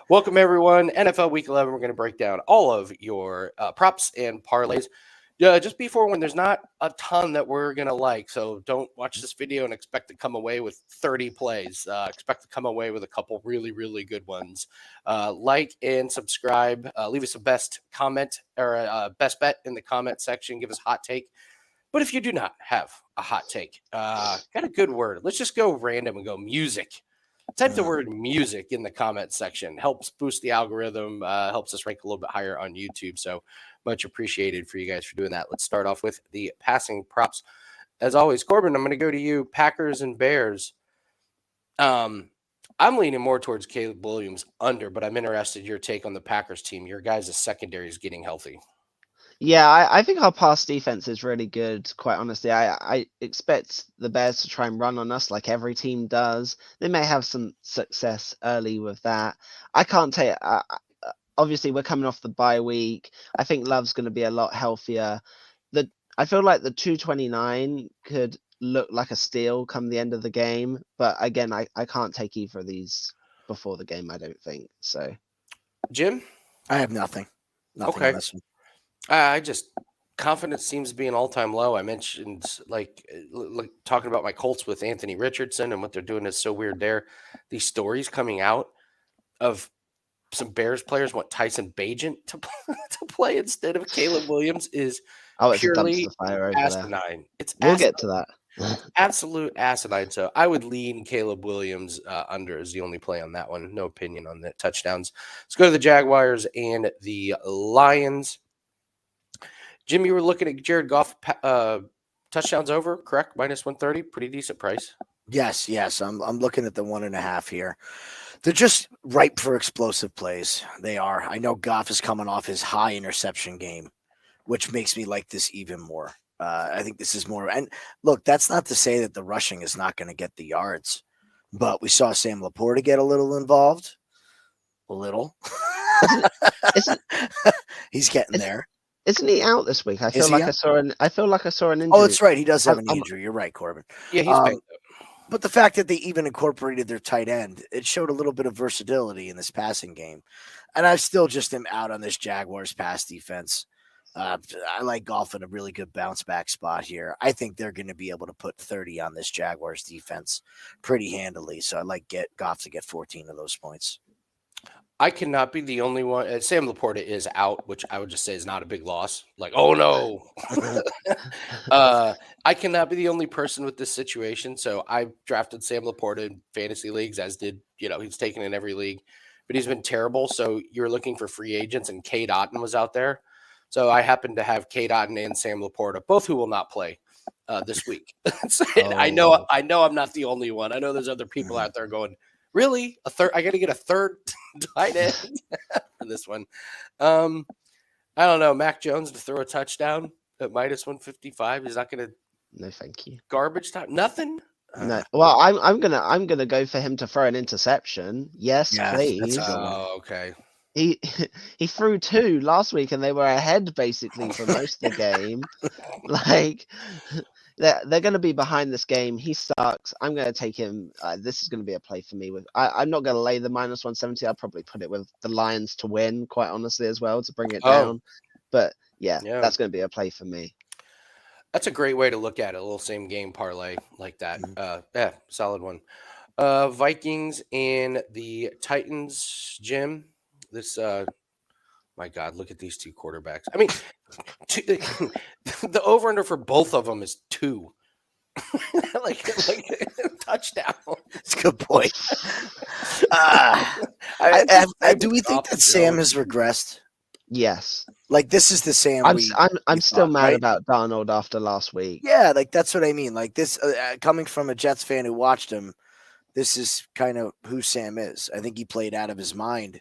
Welcome, everyone. NFL Week 11, we're going to break down all of your props and parlays. Just before when there's not a ton that we're going to like, so don't watch this video and expect to come away with 30 plays. Expect to come away with a couple really, really good ones. Like and subscribe. Leave us a best comment or best bet in the comment section. Give us a hot take. But if you do not have a hot take, got a good word. Let's just go random and go music. Type the word music in the comment section. Helps boost the algorithm, helps us rank a little bit higher on YouTube. So much appreciated for you guys for doing that. Let's start off with the passing props. As always, Corbin, I'm going to go to you. Packers and Bears. I'm leaning more towards Caleb Williams under, but I'm interested in your take on the Packers team. Your guys' secondary is getting healthy. Yeah, I think our pass defense is really good, quite honestly. I expect the Bears to try and run on us like every team does. They may have some success early with that. I can't take obviously, we're coming off the bye week. I think Love's going to be a lot healthier. I feel like the 229 could look like a steal come the end of the game. But again, I can't take either of these before the game, I don't think. So, Jim? I have nothing. Okay. On this one. I just confidence seems to be an all-time low. I mentioned like talking about my Colts with Anthony Richardson and what they're doing is so weird there. These stories coming out of some Bears players want Tyson Bagent to play instead of Caleb Williams is purely asinine. We'll get to that. Absolute asinine. So I would lean Caleb Williams under as the only play on that one. No opinion on the touchdowns. Let's go to the Jaguars and the Lions. Jim, you were looking at Jared Goff touchdowns over, correct? Minus 130, pretty decent price. Yes. I'm looking at the 1.5 here. They're just ripe for explosive plays. They are. I know Goff is coming off his high interception game, which makes me like this even more. I think this is more. And look, that's not to say that the rushing is not going to get the yards, but we saw Sam Laporta get a little involved. A little. He's getting there. Isn't he out this week? I feel like I saw an injury. Oh, that's right. He does have an injury. You're right, Corbin. Yeah, he's banged up. But the fact that they even incorporated their tight end, it showed a little bit of versatility in this passing game. And I still just am out on this Jaguars pass defense. I like Goff in a really good bounce back spot here. I think they're going to be able to put 30 on this Jaguars defense pretty handily. So I like Goff to get 14 of those points. I cannot be the only one. Sam Laporta is out, which I would just say is not a big loss. Like, oh no. I cannot be the only person with this situation. So I drafted Sam Laporta in fantasy leagues, as did, he's taken in every league, but he's been terrible. So you're looking for free agents, and Cade Otton was out there. So I happened to have Cade Otton and Sam Laporta, both who will not play this week. I know I'm not the only one. I know there's other people out there going, really? A third? I got to get a third tight end for this one. I don't know. Mac Jones to throw a touchdown at minus 155. He's not going to. No, thank you. Garbage time. Nothing. No. Well, I'm gonna go for him to throw an interception. Yes, please. Oh, okay. He threw 2 last week, and they were ahead basically for most of the game. Like. They're going to be behind this game. He sucks. I'm going to take him. This is going to be a play for me. I'm not going to lay the minus 170. I'll probably put it with the Lions to win, quite honestly, as well, to bring it down. But yeah, that's going to be a play for me. That's a great way to look at it. A little same game parlay like that. Yeah, solid one. Vikings and the Titans, Jim. This my God, look at these two quarterbacks. I mean, the over-under for both of them is 2. like touchdown. That's a good point. Do we think that Sam has regressed? Yes. Like, this is the Sam. I'm still mad about Darnold after last week. Yeah, like that's what I mean. Like this, coming from a Jets fan who watched him, this is kind of who Sam is. I think he played out of his mind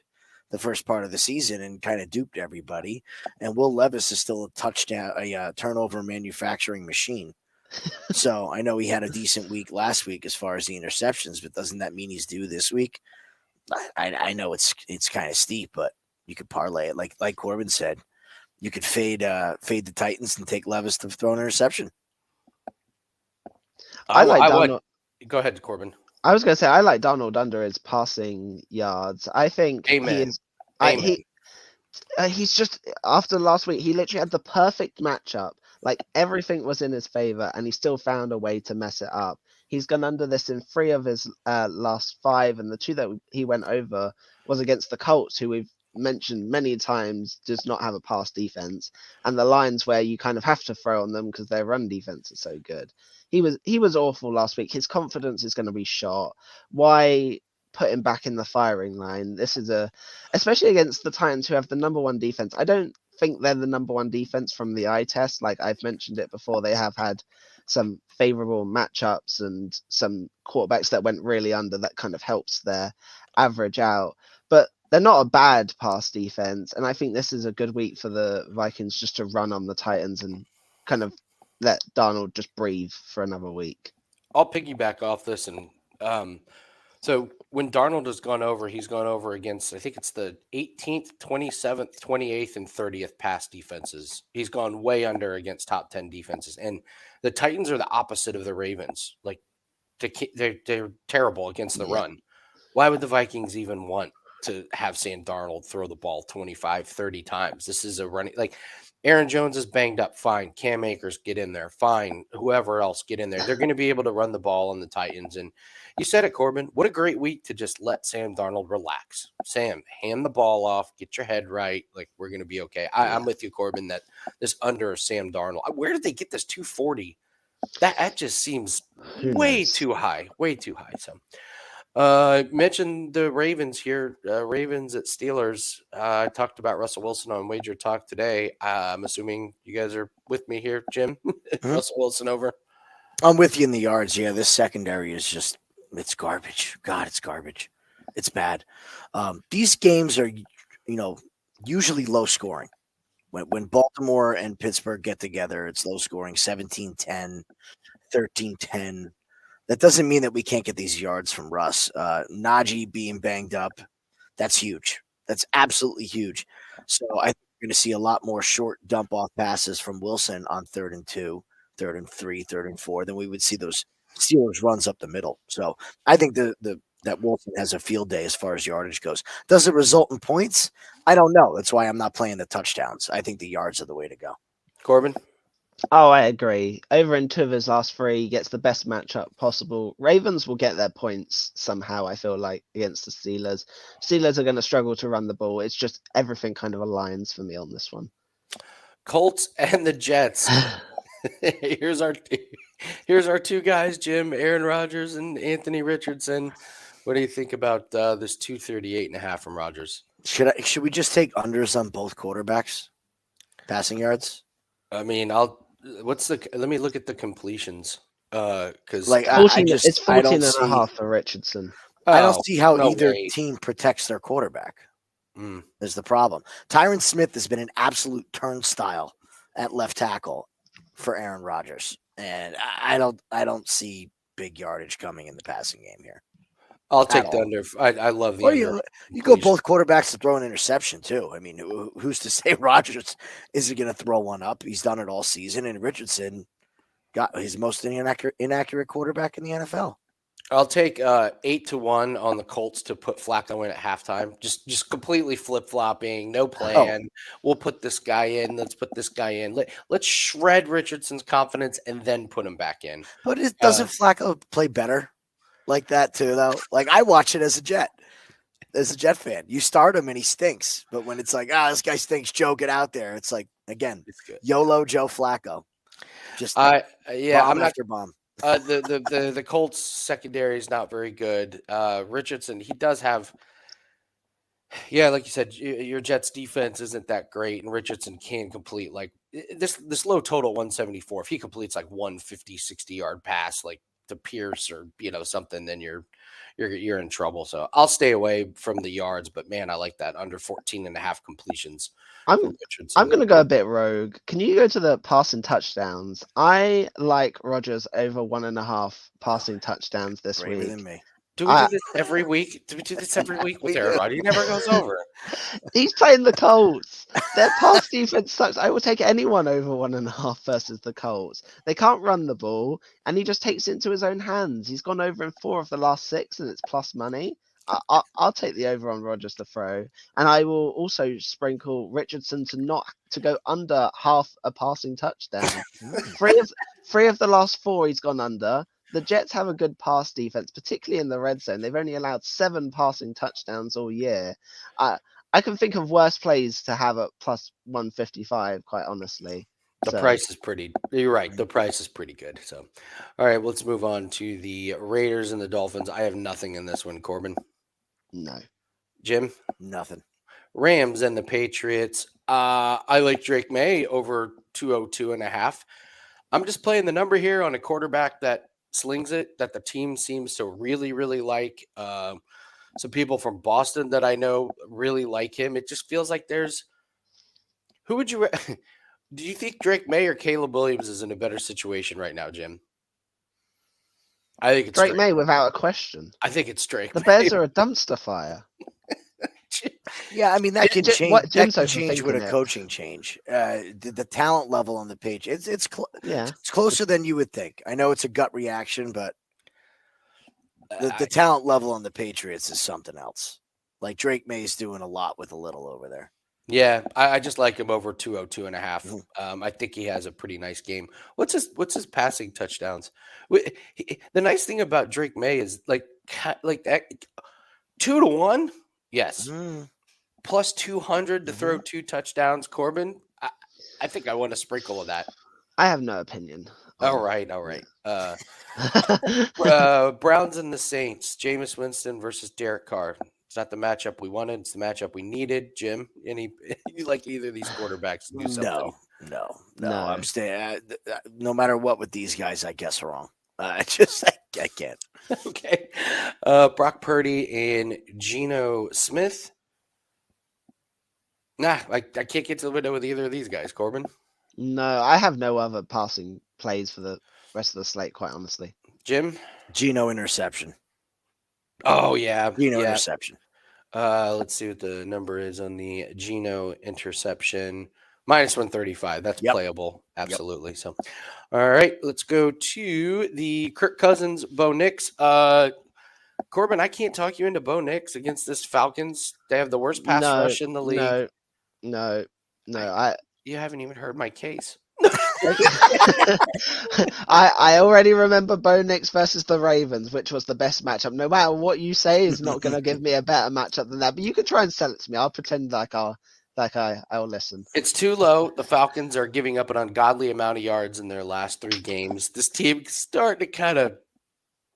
the first part of the season and kind of duped everybody. And Will Levis is still a turnover manufacturing machine. So I know he had a decent week last week as far as the interceptions, but doesn't that mean he's due this week? I know it's kind of steep, but you could parlay it. Like Corbin said, you could fade the Titans and take Levis to throw an interception. I would. Go ahead, Corbin. I was going to say I like Darnold under his passing yards. I think he Amen. is. Amen. He's just after last week. He literally had the perfect matchup. Like everything was in his favor, and he still found a way to mess it up. He's gone under this in 3 of his last 5, and the 2 that he went over was against the Colts, who we've mentioned many times does not have a pass defense, and the Lions where you kind of have to throw on them because their run defense is so good. He was awful last week. His confidence is going to be shot. Why put him back in the firing line? This is especially against the Titans, who have the number 1 defense. I don't think they're the number 1 defense from the eye test. Like I've mentioned it before, they have had some favorable matchups and some quarterbacks that went really under that kind of helps their average out. But they're not a bad pass defense, and I think this is a good week for the Vikings just to run on the Titans and kind of let Darnold just breathe for another week. I'll piggyback off this, and so when Darnold has gone over, he's gone over against, I think it's the 18th, 27th, 28th, and 30th pass defenses. He's gone way under against top 10 defenses, and the Titans are the opposite of the Ravens. Like they're terrible against the run. Why would the Vikings even want to have Sam Darnold throw the ball 25, 30 times? This is a running, like Aaron Jones is banged up. Fine. Cam Akers, get in there. Fine. Whoever else, get in there. They're going to be able to run the ball on the Titans. And you said it, Corbin. What a great week to just let Sam Darnold relax. Sam, hand the ball off. Get your head right. Like, we're going to be okay. I'm with you, Corbin, that this under Sam Darnold. Where did they get this 240? That just seems way too high. Way too high. So. Mentioned the Ravens here. Ravens at Steelers. I talked about Russell Wilson on WagerTalk today. I'm assuming you guys are with me here, Jim. Russell Wilson over. I'm with you in the yards. Yeah, this secondary is just, it's garbage. God, it's garbage. It's bad. These games are, usually low scoring. When Baltimore and Pittsburgh get together, it's low scoring, 17-10, 13-10. That doesn't mean that we can't get these yards from Russ. Najee being banged up, that's huge. That's absolutely huge. So I think we're going to see a lot more short dump-off passes from Wilson on 3rd and 2, 3rd and 3, 3rd and 4 than we would see those Steelers runs up the middle. So I think that Wilson has a field day as far as yardage goes. Does it result in points? I don't know. That's why I'm not playing the touchdowns. I think the yards are the way to go. Corbin? Oh, I agree. Over in 2 of his last 3, he gets the best matchup possible. Ravens will get their points somehow, I feel like, against the Steelers. Steelers are going to struggle to run the ball. It's just everything kind of aligns for me on this one. Colts and the Jets. Here's our 2 guys, Jim, Aaron Rodgers and Anthony Richardson. What do you think about this 238.5 from Rodgers? Should we just take unders on both quarterbacks? Passing yards? I mean, let me look at the completions. Because like it's 14.5 for Richardson. I don't see how either team protects their quarterback. Is the problem. Tyron Smith has been an absolute turnstile at left tackle for Aaron Rodgers, and I don't see big yardage coming in the passing game here. I'll take the under. I love the under. You go both quarterbacks to throw an interception too. I mean, who's to say Rodgers isn't going to throw one up? He's done it all season, and Richardson got his most inaccurate quarterback in the NFL. I'll take 8-1 on the Colts to put Flacco in at halftime. Just completely flip-flopping, no plan. We'll put this guy in. Let's put this guy in. Let's shred Richardson's confidence and then put him back in. But doesn't Flacco play better like that too, though? Like, I watch it as a Jet fan. You start him and he stinks. But when it's like, this guy stinks, Joe, get out there. It's like, again, it's good. YOLO Joe Flacco. Just bomb after bomb. The Colts secondary is not very good. Richardson, he does have, like you said, your Jets defense isn't that great, and Richardson can complete like this low total 174. If he completes like 150, 60-yard pass like to Pierce or something, then you're in trouble. So I'll stay away from the yards, but man, I like that under 14.5 completions. I'm going to go a bit rogue. Can you go to the passing touchdowns? I like Rodgers over 1.5 passing touchdowns this week. Than me. Do we do this every week? Do we do this every week with Aaron Rodgers? He never goes over. He's playing the Colts. Their pass defense sucks. I will take anyone over 1.5 versus the Colts. They can't run the ball, and he just takes it into his own hands. He's gone over in 4 of the last 6, and it's plus money. I'll take the over on Rodgers to throw, and I will also sprinkle Richardson to go under half a passing touchdown. Three of the last 4 he's gone under. The Jets have a good pass defense, particularly in the red zone. They've only allowed 7 passing touchdowns all year. I can think of worse plays to have at plus 155, quite honestly. The price is pretty. You're right. The price is pretty good. So, all right, let's move on to the Raiders and the Dolphins. I have nothing in this one, Corbin. No. Jim? Nothing. Rams and the Patriots. I like Drake May over 202.5. I'm just playing the number here on a quarterback that slings it, that the team seems to really, really like. Some people from Boston that I know really like him. It just feels like there's – who would you – do you think Drake May or Caleb Williams is in a better situation right now, Jim? I think it's Drake May without a question. I think it's Drake The May. Bears are a dumpster fire. Yeah, I mean, that can change. What That Jim's can change with a overthinking it. coaching change. The talent level on the page, it's Yeah. it's closer than you would think. I know it's a gut reaction, but the talent level on the Patriots is something else. Like Drake May's doing a lot with a little over there. Yeah, I just like him over 202.5. I think he has a pretty nice game. What's his passing touchdowns? The nice thing about Drake May is like that 2-1. Yes. Plus 200 to throw 2 touchdowns. Corbin, I think I want a sprinkle of that. I have no opinion. All right. Browns and the Saints. Jameis Winston versus Derek Carr. It's not the matchup we wanted. It's the matchup we needed. Jim, you like either of these quarterbacks to do something? No. No. I'm staying. No matter what with these guys, I guess wrong. I can't. Okay. Brock Purdy and Geno Smith. Nah, I can't get to the window with either of these guys, Corbin. No, I have no other passing plays for the rest of the slate, quite honestly. Jim? Geno interception. Oh, yeah. Geno interception. Let's see what the number is on the Geno interception. Minus 135. That's playable. Absolutely. Yep. So, all right, let's go to the Kirk Cousins, Bo Nix. Corbin, I can't talk you into Bo Nix against this Falcons. They have the worst pass rush in the league. No. You haven't even heard my case. I already remember Bo Nix versus the Ravens, which was the best matchup. No matter what you say is not going to give me a better matchup than that. But you can try and sell it to me. I'll pretend I'll listen. It's too low. The Falcons are giving up an ungodly amount of yards in their last 3 games. This team's starting to kind of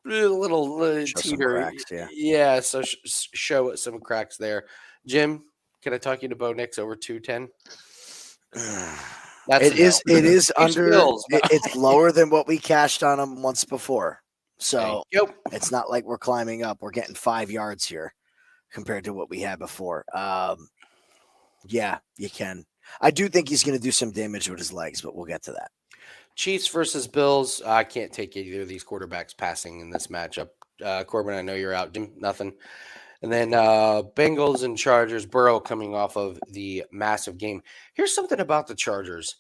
a little teeter. Cracks, yeah. So show some cracks there. Jim, can I talk you to Bo Nix over 210? It is under. It's lower than what we cashed on him once before. So it's not like we're climbing up. We're getting 5 yards here compared to what we had before. Yeah, you can. I do think he's going to do some damage with his legs, but we'll get to that. Chiefs versus Bills. I can't take either of these quarterbacks passing in this matchup. Corbin, I know you're out. Nothing. And then Bengals and Chargers. Burrow coming off of the massive game. Here's something about the Chargers.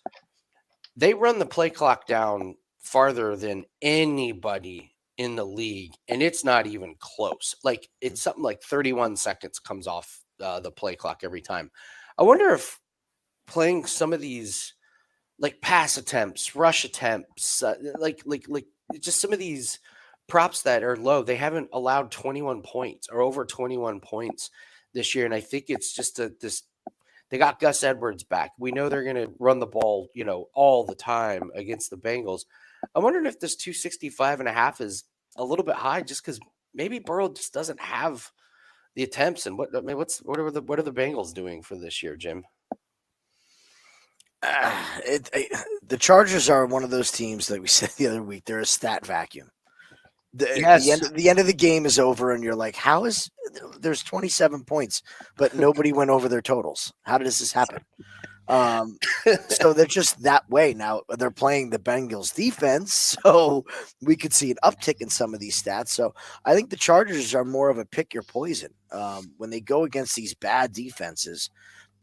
They run the play clock down farther than anybody in the league, and it's not even close. Like, it's something like 31 seconds comes off the play clock every time. I wonder if playing some of these like pass attempts, rush attempts, like just some of these props that are low, they haven't allowed 21 points or over 21 points this year. And I think it's just they got Gus Edwards back. We know they're going to run the ball, all the time against the Bengals. I'm wondering if this 265.5 is a little bit high just because maybe Burrow just doesn't have the attempts. And what are the Bengals doing for this year, Jim? The Chargers are one of those teams, like we said the other week, they're a stat vacuum. The end of the game is over, and you're like, how is there's 27 points, but nobody went over their totals? How does this happen? So they're just that way. Now they're playing the Bengals defense, so we could see an uptick in some of these stats. So I think the Chargers are more of a pick your poison. When they go against these bad defenses,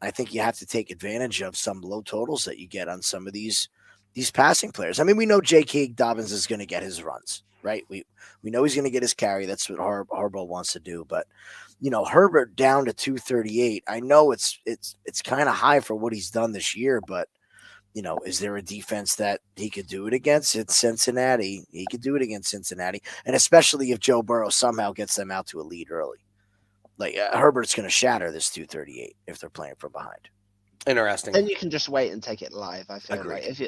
I think you have to take advantage of some low totals that you get on some of these passing players. I mean, we know J.K. Dobbins is going to get his runs, right? We know he's going to get his carry. That's what Harbaugh wants to do. But Herbert down to 238. I know it's kind of high for what he's done this year, but is there a defense that he could do it against? It's Cincinnati. He could do it against Cincinnati, and especially if Joe Burrow somehow gets them out to a lead early. Like Herbert's going to shatter this 238 if they're playing from behind. Interesting. Then you can just wait and take it live. I feel Agreed. like if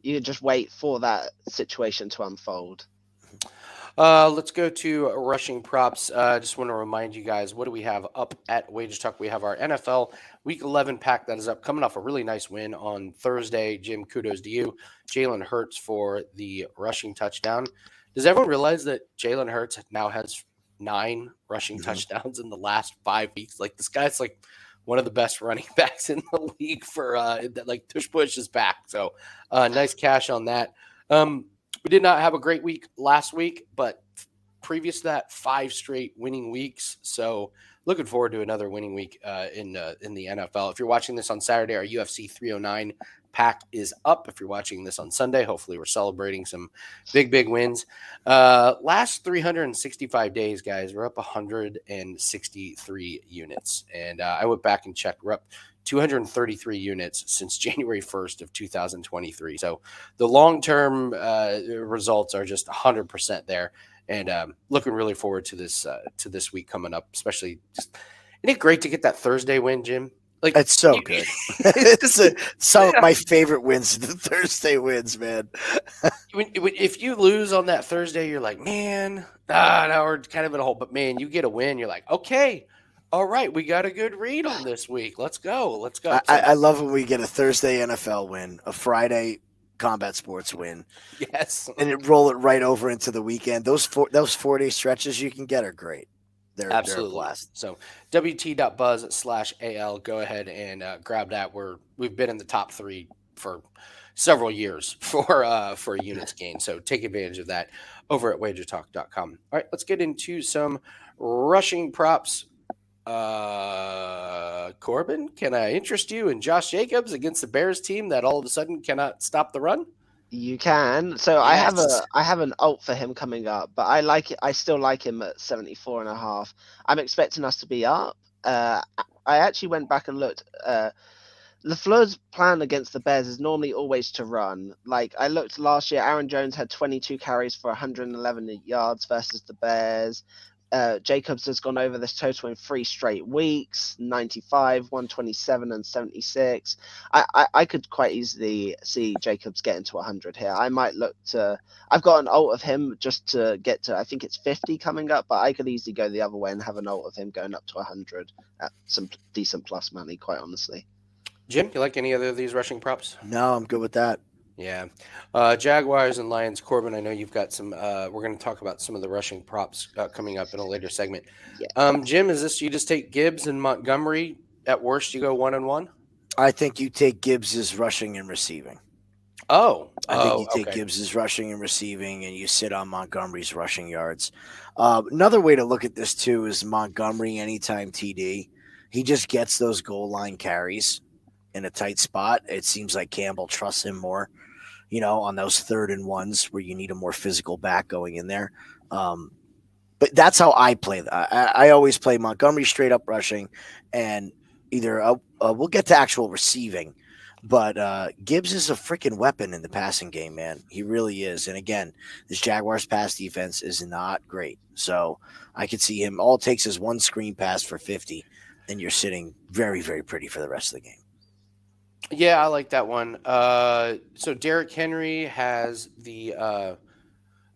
you just wait for that situation to unfold. Let's go to rushing props. Just want to remind you guys, what do we have up at WagerTalk? We have our NFL Week 11 pack that is up, coming off a really nice win on Thursday. Jim, kudos to you. Jalen Hurts for the rushing touchdown. Does everyone realize that Jalen Hurts now has 9 rushing touchdowns in the last 5 weeks? Like, this guy's like one of the best running backs in the league for like tush push is back. So nice cash on that. We did not have a great week last week, but previous to that, 5 straight winning weeks. So looking forward to another winning week in the NFL. If you're watching this on Saturday, our UFC 309 pack is up. If you're watching this on Sunday, hopefully we're celebrating some big wins. Last 365 days, guys, we're up 163 units. And I went back and checked. We're up 233 units since January 1st of 2023. So the long-term results are just 100% there, and looking really forward to this week coming up. Especially, isn't it great to get that Thursday win, Jim? Like, it's so good. It's some of my favorite wins, the Thursday wins, man. If you lose on that Thursday, you're like, man, now we're kind of in a hole. But man, you get a win, you're like, okay. All right, we got a good read on this week. Let's go. I love when we get a Thursday NFL win, a Friday combat sports win. Yes. And roll it right over into the weekend. Those 4-day stretches you can get are great. They're absolutely a blast. So WT.buzz/AL, go ahead and grab that. We've been in the top 3 for several years for units gained. So take advantage of that over at WagerTalk.com. All right, let's get into some rushing props. Corbin, can I interest you in Josh Jacobs against the Bears team that all of a sudden cannot stop the run? You can. So yes. I have an alt for him coming up, but I like it. I still like him at 74.5. I'm expecting us to be up. I actually went back and looked. LaFleur's plan against the Bears is normally always to run. Like, I looked last year, Aaron Jones had 22 carries for 111 yards versus the Bears. Jacobs has gone over this total in 3 straight weeks, 95, 127, and 76. I could quite easily see Jacobs getting to 100 here. I might look to – I've got an alt of him just to get to – I think it's 50 coming up, but I could easily go the other way and have an alt of him going up to 100 at some decent plus money, quite honestly. Jim, you like any other of these rushing props? No, I'm good with that. Yeah. Jaguars and Lions. Corbin, I know you've got some we're going to talk about some of the rushing props coming up in a later segment. Yeah. Jim, is this you just take Gibbs and Montgomery? At worst, you go 1-1? I think you take Gibbs's rushing and receiving. I think you take Gibbs's rushing and receiving, and you sit on Montgomery's rushing yards. Another way to look at this, too, is Montgomery anytime TD. He just gets those goal line carries in a tight spot. It seems like Campbell trusts him more, on those 3rd and 1s where you need a more physical back going in there. But that's how I play that. I always play Montgomery straight up rushing, and either we'll get to actual receiving, but Gibbs is a freaking weapon in the passing game, man. He really is. And again, this Jaguars pass defense is not great. So I could see him. All it takes is one screen pass for 50, and you're sitting very, very pretty for the rest of the game. Yeah, I like that one. So Derrick Henry has the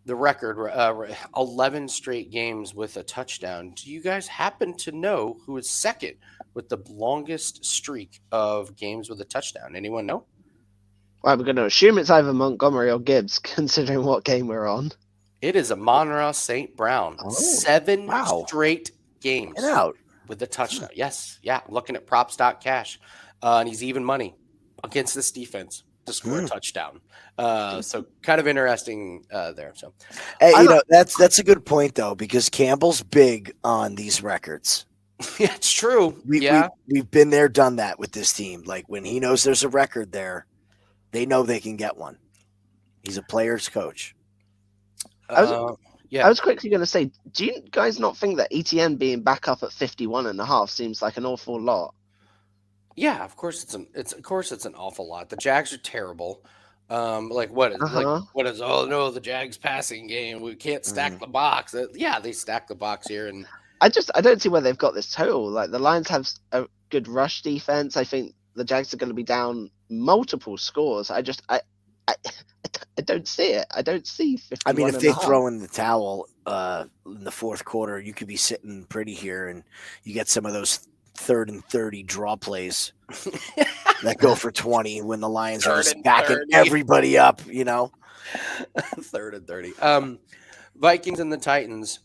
record, 11 straight games with a touchdown. Do you guys happen to know who is second with the longest streak of games with a touchdown? Anyone know? Well, I'm going to assume it's either Montgomery or Gibbs, considering what game we're on. It is Amon-Ra St. Brown. 7 straight games with a touchdown. Yes. Yeah. I'm looking at props.cash. And he's even money against this defense to score a touchdown. So kind of interesting there. So, hey, that's a good point though, because Campbell's big on these records. Yeah, it's true. We, Yeah. we've been there, done that with this team. Like when he knows there's a record there, they know they can get one. He's a player's coach. I was Uh, I yeah. was quickly going to say, do you guys not think that ETN being back up at 51.5 seems like an awful lot? Yeah, of course it's an awful lot. The Jags are terrible. What is Uh-huh. oh no, the Jags passing game. We can't stack the box. Yeah, they stack the box here and I don't see where they've got this total. Like the Lions have a good rush defense. I think the Jags are going to be down multiple scores. I, I don't see it. I don't see I mean, 51 if and a they half. throw in the towel in the fourth quarter, you could be sitting pretty here, and you get some of those 3rd and 30 draw plays that go for 20 when the Lions are 3rd just and backing 30. everybody up. You know, 3rd and 30. Vikings and the Titans.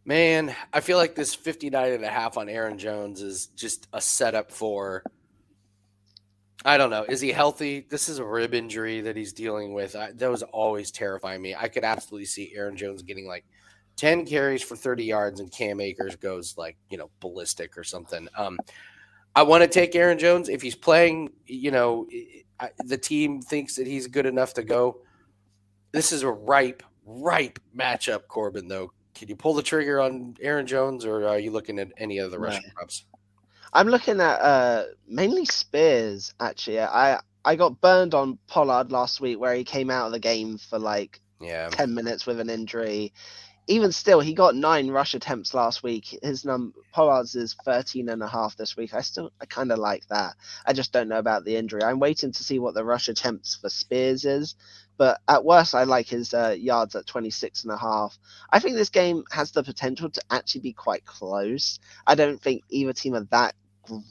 Man, I feel like this 59.5 on Aaron Jones is just a setup for I don't know. Is he healthy? This is a rib injury that he's dealing with. Those always terrify me. I could absolutely see Aaron Jones getting like 10 carries for 30 yards and Cam Akers goes like, ballistic or something. I want to take Aaron Jones if he's playing, the team thinks that he's good enough to go. This is a ripe matchup, Corbin, though. Can you pull the trigger on Aaron Jones or are you looking at any of the No. rushing props? I'm looking at mainly Spears, actually. I got burned on Pollard last week where he came out of the game for like Yeah. 10 minutes with an injury. Even still, he got 9 rush attempts last week. Pollard's is 13.5 this week. I kind of like that. I just don't know about the injury. I'm waiting to see what the rush attempts for Spears is. But at worst, I like his yards at 26.5. I think this game has the potential to actually be quite close. I don't think either team are that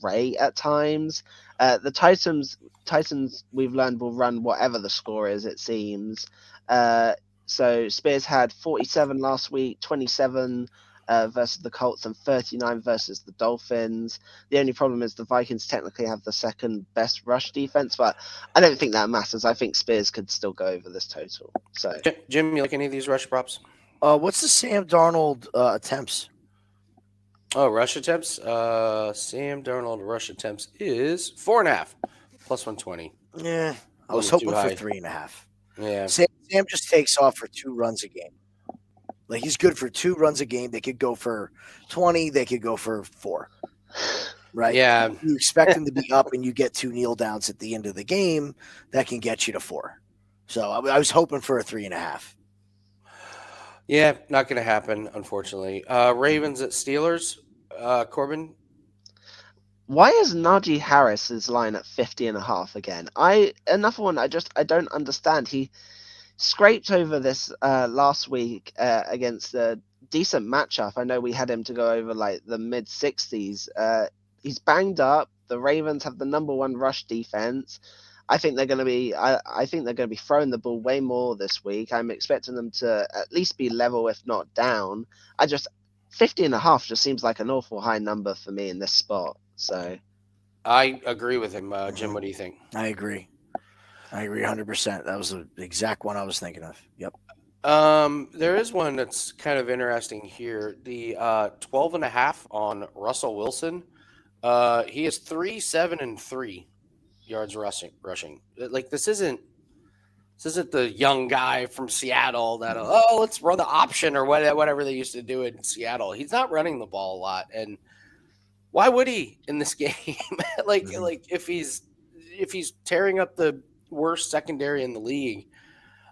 great at times. The Titans, we've learned, will run whatever the score is, it seems. So Spears had 47 last week, 27 versus the Colts, and 39 versus the Dolphins. The only problem is the Vikings technically have the second best rush defense, but I don't think that matters. I think Spears could still go over this total. So Jim, you like any of these rush props? what's the Sam Darnold attempts? Oh, rush attempts. Sam Darnold rush attempts is 4.5 plus 120. Yeah, I was Little too hoping for high. 3.5. Yeah. Sam just takes off for 2 runs a game. Like he's good for 2 runs a game. They could go for 20. They could go for 4. Right? Yeah. You expect him to be up, and you get 2 kneel downs at the end of the game. That can get you to 4. So I was hoping for a 3.5. Yeah, not going to happen, unfortunately. Ravens at Steelers. Corbin. why is Najee Harris's line at 50.5 again? Another one I don't understand. He scraped over this last week against a decent matchup. I know we had him to go over like the mid 60s. He's banged up. The Ravens have the number 1 rush defense. I think they're going to be. I think they're going to be throwing the ball way more this week. I'm expecting them to at least be level, if not down. 50.5 just seems like an awful high number for me in this spot. So I agree with him. Jim, what do you think? I agree 100%. That was the exact one I was thinking of. Yep. There is one that's kind of interesting here. The 12.5 on Russell Wilson. He is 3, 7, and 3 yards rushing. Like this isn't the young guy from Seattle that let's run the option or whatever they used to do in Seattle. He's not running the ball a lot, and why would he in this game? like if he's tearing up the worst secondary in the league,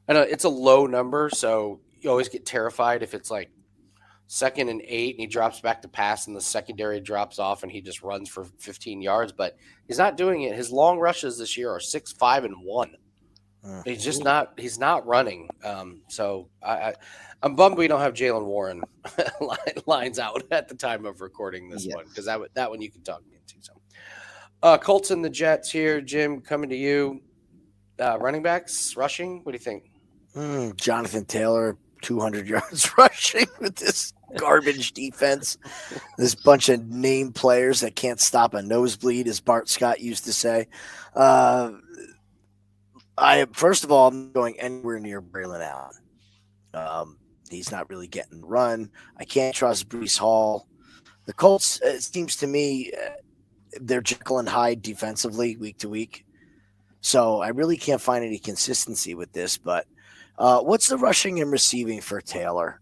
I know it's a low number, so you always get terrified if it's like 2nd and 8 and he drops back to pass and the secondary drops off and he just runs for 15 yards, but he's not doing it. His long rushes this year are 6, 5, and 1. He's not running. So I'm bummed we don't have Jalen Warren lines out at the time of recording this one, because that one you can talk me into. So Colts and the Jets here. Jim, coming to you. Running backs, rushing. What do you think? Jonathan Taylor, 200 yards rushing with this garbage defense. This bunch of name players that can't stop a nosebleed, as Bart Scott used to say. First of all, I'm going anywhere near Braylon Allen. He's not really getting the run. I can't trust Breece Hall. The Colts, it seems to me, they're Jekyll and Hyde defensively week to week. So I really can't find any consistency with this. But what's the rushing and receiving for Taylor?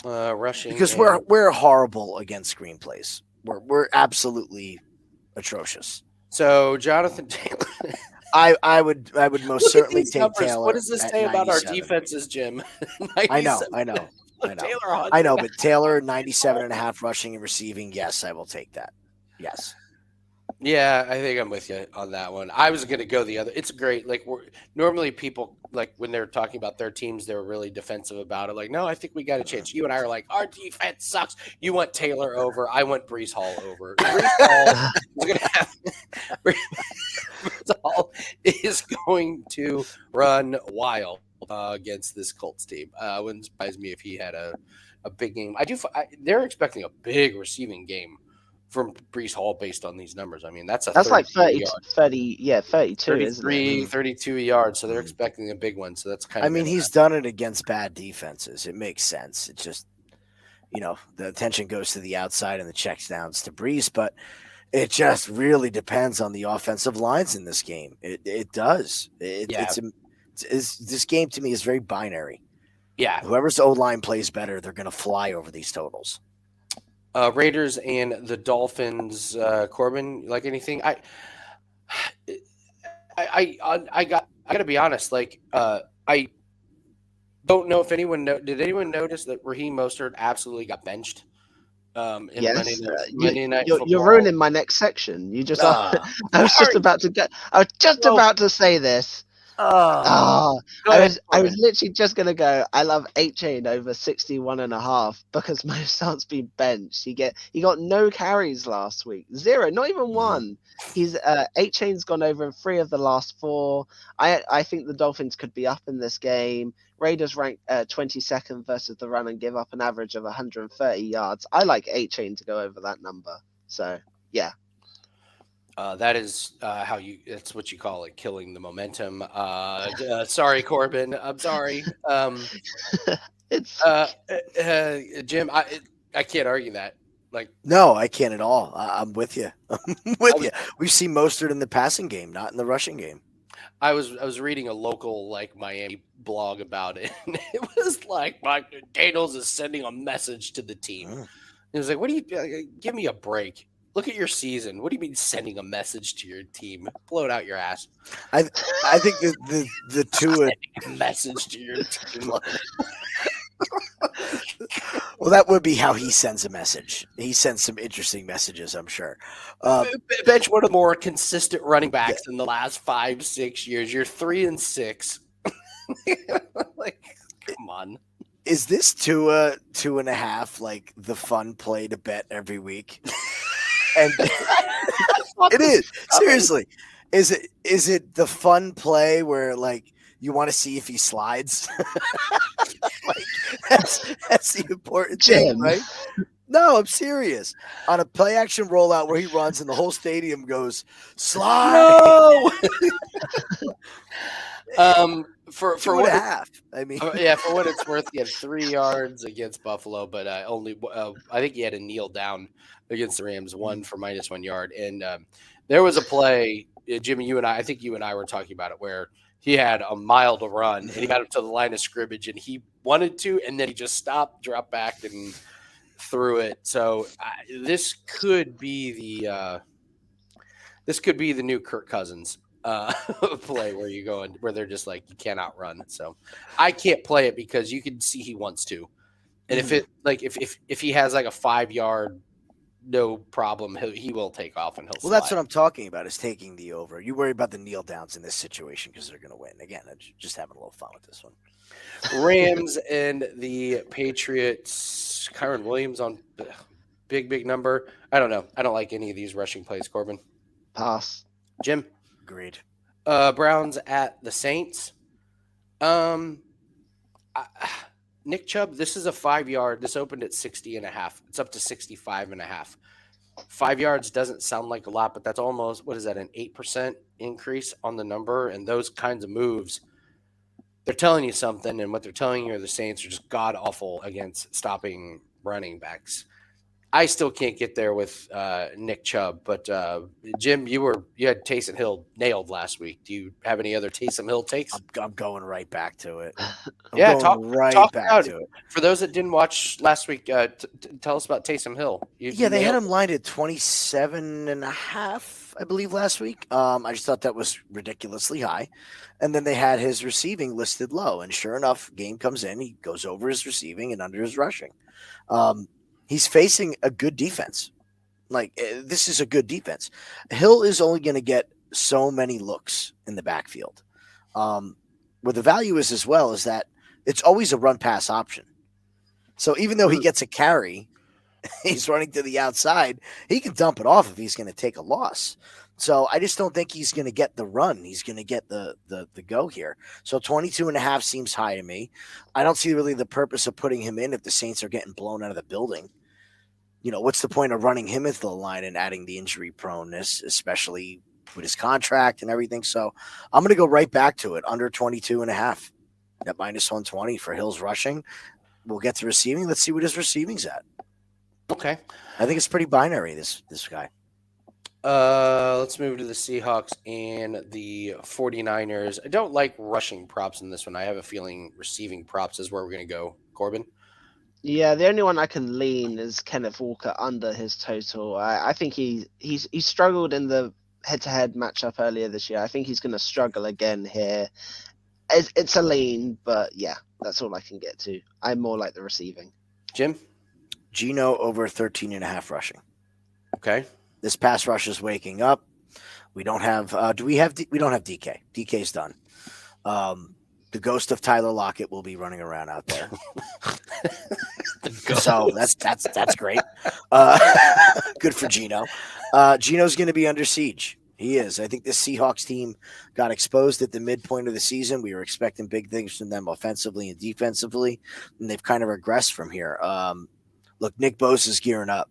Rushing Because and we're horrible against screenplays. We're absolutely atrocious. so Jonathan Taylor. I would most Look at certainly these take numbers. Taylor. What does this at say about our 97. defenses, Jim? I know. 97. Taylor I know, but Taylor 97.5 rushing and receiving. Yes, I will take that. Yes. Yeah, I think I'm with you on that one. I was going to go the other. It's great. Like normally people like when they're talking about their teams, they're really defensive about it. Like, no, I think we got a chance. You and I are like, our defense sucks. You want Taylor over. I want Brees Hall over. Brees Hall is going to have. Brees Hall is going to run wild against this Colts team. Wouldn't surprise me if he had a big game. They're expecting a big receiving game from Brees Hall based on these numbers. I mean, that's like 30, yards. 32, isn't it? 32 yards. So they're expecting a big one. So that's kind of. I mean, he's done it against bad defenses. It makes sense. It's just, the attention goes to the outside and the checks downs to Brees, but it just really depends on the offensive lines in this game. It does. This game to me is very binary. Yeah. Whoever's O-line plays better, they're going to fly over these totals. Raiders and the Dolphins. Corbin, like anything? I got to be honest. Like, I don't know if did anyone notice that Raheem Mostert absolutely got benched? Yes, Monday Night Football. you're ruining my next section. You just, I was just sorry. about to get. I was just about to say this. I was literally just gonna go. I love H-Chain over 61.5 because Mostert's been benched. He got no carries last week, 0, not even one. He's H-Chain's gone over in 3 of the last 4. I think the Dolphins could be up in this game. Raiders rank 22nd versus the run and give up an average of 130 yards. I like H-Chain to go over that number. So yeah. That is that's what you call it, killing the momentum. Sorry, Corbin. I'm sorry. It's Jim, I can't argue that. Like, no, I can't at all. I'm with you. I'm with you. We've seen Mostert in the passing game, not in the rushing game. I was reading a local like Miami blog about it, and it was like Mike Daniels is sending a message to the team. It was like, "What do you give me a break? Look at your season. What do you mean sending a message to your team? Blow it out your ass." I think the two sending a message to your team. Well, that would be how he sends a message. He sends some interesting messages, I'm sure. Bench one of the more consistent running backs in the last 5-6 years. You're 3-6. Like, come on. Is this 2.5 like the fun play to bet every week? And it is seriously. Is it the fun play where like you want to see if he slides? Like that's the important thing, right? No, I'm serious. On a play action rollout where he runs and the whole stadium goes slide. No! For what half, I mean, yeah, for what it's worth, he had 3 yards against Buffalo, but only I think he had a kneel down against the Rams, 1 for -1 yard. And there was a play, Jimmy, I think you and I were talking about it, where he had a mile to run and he got up to the line of scrimmage and he wanted to, and then he just stopped, dropped back, and threw it. So this could be the new Kirk Cousins play where you go and where they're just like, you cannot run. So I can't play it because you can see he wants to. And if he has like a 5-yard, no problem, he will take off and he'll slide. That's what I'm talking about, is taking the over. You worry about the kneel downs in this situation because they're going to win. Again, I'm just having a little fun with this one. Rams and the Patriots. Kyron Williams on big number. I don't know. I don't like any of these rushing plays, Corbin. Pass. Jim? Agreed. Browns at the Saints. Nick Chubb, this is a 5-yard. This opened at 60.5. It's up to 65.5. 5 yards doesn't sound like a lot, but that's almost, what is that, an 8% increase on the number? And those kinds of moves, they're telling you something, and what they're telling you are the Saints are just god-awful against stopping running backs. I still can't get there with Nick Chubb, but Jim, you had Taysom Hill nailed last week. Do you have any other Taysom Hill takes? I'm going right back to it. I'm Yeah, going right back about to it. For those that didn't watch last week, tell us about Taysom Hill. Yeah, they had him lined at 27.5, I believe, last week. I just thought that was ridiculously high. And then they had his receiving listed low. And sure enough, game comes in, he goes over his receiving and under his rushing. He's facing a good defense. This is a good defense. Hill is only going to get so many looks in the backfield. Where the value is as well is that it's always a run pass option. So even though he gets a carry, he's running to the outside, he can dump it off if he's going to take a loss. So I just don't think he's going to get the run. He's going to get the go here. So 22.5 seems high to me. I don't see really the purpose of putting him in if the Saints are getting blown out of the building. What's the point of running him into the line and adding the injury proneness, especially with his contract and everything? So I'm going to go right back to it, under 22.5 at minus 120 for Hill's rushing. We'll get to receiving. Let's see what his receiving's at. Okay. I think it's pretty binary, this guy. Let's move to the Seahawks and the 49ers. I don't like rushing props in this one. I have a feeling receiving props is where we're going to go. Corbin? Yeah, the only one I can lean is Kenneth Walker under his total. I think he struggled in the head-to-head matchup earlier this year. I think he's going to struggle again here. It's a lean, but yeah, that's all I can get to. I'm more like the receiving. Jim? Geno over 13.5 rushing. Okay. This pass rush is waking up. We don't have we don't have DK. DK's done. The ghost of Tyler Lockett will be running around out there. So that's great. Good for Geno. Geno's going to be under siege. He is. I think the Seahawks team got exposed at the midpoint of the season. We were expecting big things from them offensively and defensively, and they've kind of regressed from here. Look, Nick Bosa's gearing up.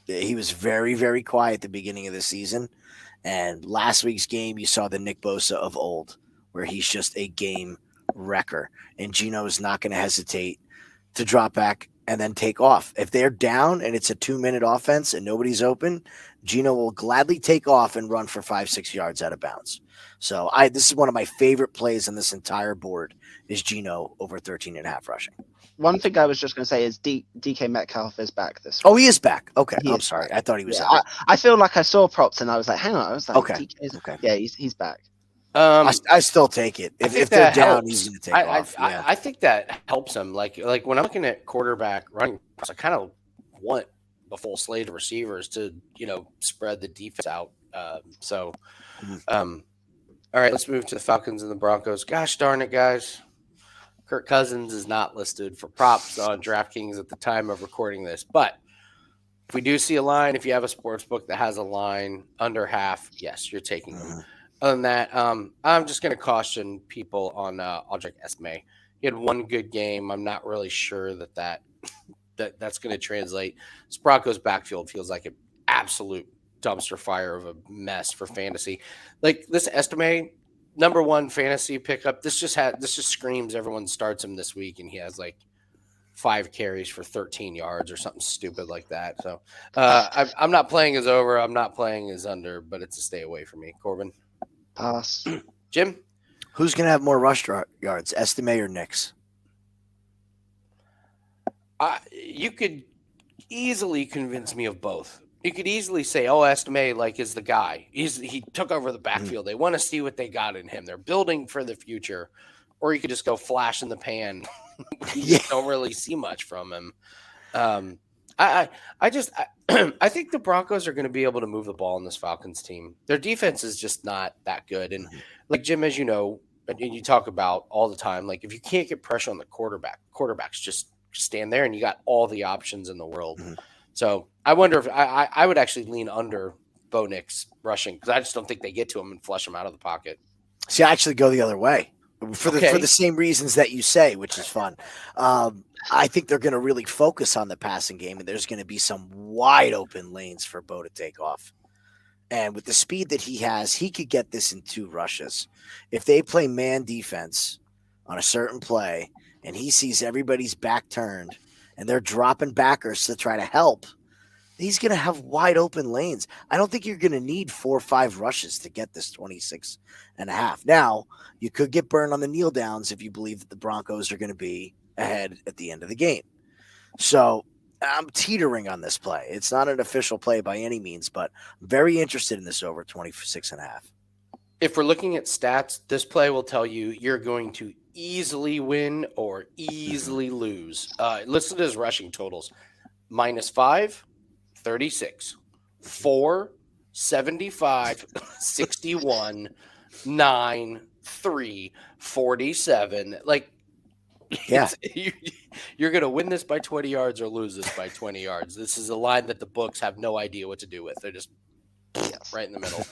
He was very, very quiet at the beginning of the season, and last week's game, you saw the Nick Bosa of old, where he's just a game wrecker, and Geno is not going to hesitate to drop back and then take off. If they're down and it's a 2-minute offense and nobody's open, Geno will gladly take off and run for 5-6 yards out of bounds. So this is one of my favorite plays on this entire board is Geno over 13.5 rushing. One thing I was just going to say is DK Metcalf is back this week. Oh, he is back. Okay. I'm sorry. Back. I thought he was out. out. I feel like I saw props and I was like, hang on. I was like, okay. DK's, okay. Yeah, he's back. I still take it. If they're down, he's going to take off. I think that helps him. Like when I'm looking at quarterback running, I kind of want a full slate of receivers to, spread the defense out. All right, let's move to the Falcons and the Broncos. Gosh darn it, guys. Kirk Cousins is not listed for props on DraftKings at the time of recording this. But if we do see a line, if you have a sports book that has a line under half, yes, you're taking them. Other than that, I'm just going to caution people on Audric Esme. He had one good game. I'm not really sure that's going to translate. This Broncos backfield feels like an absolute dumpster fire of a mess for fantasy. Like this Estime, number one fantasy pickup. This just screams everyone starts him this week, and he has like 5 carries for 13 yards or something stupid like that. So I'm not playing his over. I'm not playing his under, but it's a stay away from me. Corbin? Pass. Jim? Who's going to have more rush yards, Estime or Nix? You could easily convince me of both. You could easily say, Estime is the guy. He took over the backfield. They want to see what they got in him. They're building for the future. Or you could just go flash in the pan. You don't really see much from him. I think the Broncos are going to be able to move the ball in this Falcons team. Their defense is just not that good. And like Jim, as you know, and you talk about all the time, like if you can't get pressure on the quarterbacks just stand there and you got all the options in the world. So I wonder if I would actually lean under Bo Nix rushing because I just don't think they get to him and flush him out of the pocket. See, I actually go the other way for the same reasons that you say, which is fun. I think they're going to really focus on the passing game, and there's going to be some wide open lanes for Bo to take off. And with the speed that he has, he could get this in 2 rushes. If they play man defense on a certain play and he sees everybody's back turned and they're dropping backers to try to help, he's going to have wide open lanes. I don't think you're going to need 4 or 5 rushes to get this 26.5. Now, you could get burned on the kneel downs if you believe that the Broncos are going to be ahead at the end of the game. So I'm teetering on this play. It's not an official play by any means, but I'm very interested in this over 26.5. If we're looking at stats, this play will tell you you're going to easily win or easily lose. Listen to his rushing totals. -5, 36, 4, 75, 61, 9, 3, 47. Like, Yeah. you're going to win this by 20 yards or lose this by 20 yards. This is a line that the books have no idea what to do with. They're just right in the middle.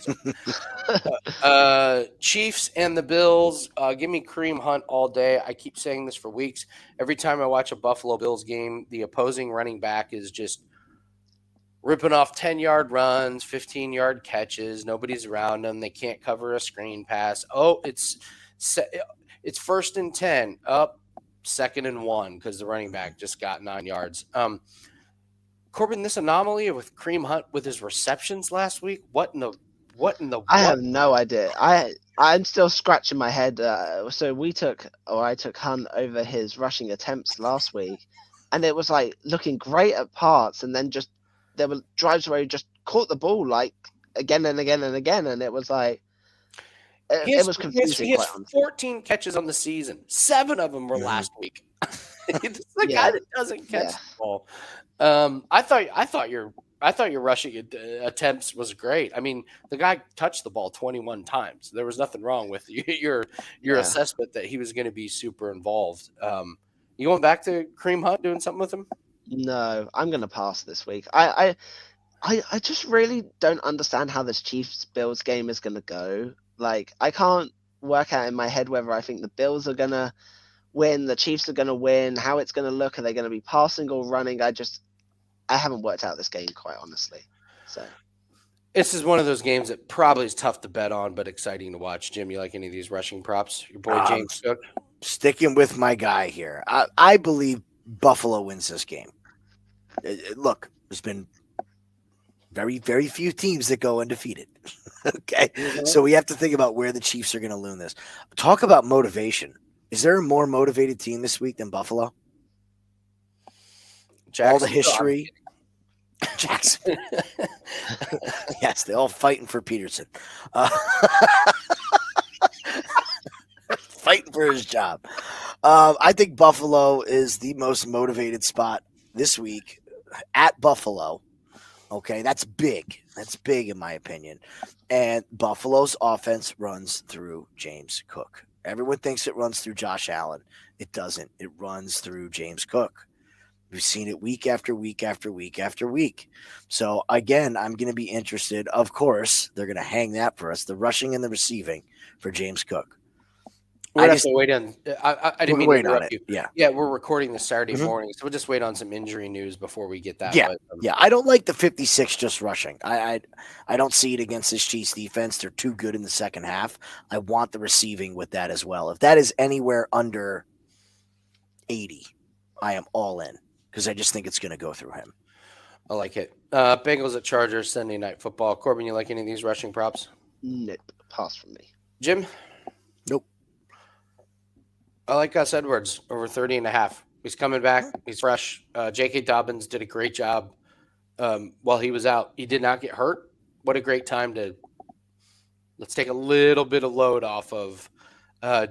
So. Chiefs and the Bills. Give me Kareem Hunt all day. I keep saying this for weeks. Every time I watch a Buffalo Bills game, the opposing running back is just ripping off 10-yard runs, 15-yard catches. Nobody's around them. They can't cover a screen pass. Oh, it's 1st and 10. Up, 2nd and 1 because the running back just got 9 yards. Corbin, this anomaly with Kareem Hunt with his receptions last week. What in the? I have no idea. I'm still scratching my head. So I took Hunt over his rushing attempts last week, and it was like looking great at parts, and then just there were drives where he just caught the ball like again and again and again, and it was like it was confusing. He has 14 catches on the season. 7 of them were last week. It's the guy that doesn't catch the ball. I thought your rushing attempts was great. I mean, the guy touched the ball 21 times. There was nothing wrong with your assessment that he was going to be super involved. You going back to Kareem Hunt doing something with him? No, I'm going to pass this week. I just really don't understand how this Chiefs-Bills game is going to go. Like, I can't work out in my head whether I think the Bills are going to win, the Chiefs are going to win, how it's going to look. Are they going to be passing or running? I haven't worked out this game, quite honestly. So this is one of those games that probably is tough to bet on, but exciting to watch. Jim, you like any of these rushing props? Your boy James Cook? Sticking with my guy here. I believe Buffalo wins this game. Look, there's been very, very few teams that go undefeated. Okay. So we have to think about where the Chiefs are going to lose this. Talk about motivation. Is there a more motivated team this week than Buffalo? All the history. Jackson. Yes, they're all fighting for Peterson. Fighting for his job. I think Buffalo is the most motivated spot this week at Buffalo. Okay, that's big. That's big in my opinion. And Buffalo's offense runs through James Cook. Everyone thinks it runs through Josh Allen. It doesn't. It runs through James Cook. We've seen it week after week after week after week. So, again, I'm going to be interested. Of course, they're going to hang that for us, the rushing and the receiving for James Cook. We'll have to wait on. I didn't mean to interrupt you. Yeah, we're recording this Saturday morning, so we'll just wait on some injury news before we get that. Yeah, I don't like the 56 just rushing. I don't see it against this Chiefs defense. They're too good in the second half. I want the receiving with that as well. If that is anywhere under 80, I am all in because I just think it's going to go through him. I like it. Bengals at Chargers, Sunday Night Football. Corbin, you like any of these rushing props? Nope. Pass from me. Jim? Nope. I like Gus Edwards over 30.5. He's coming back. He's fresh. J.K. Dobbins did a great job while he was out. He did not get hurt. What a great time to let's take a little bit of load off of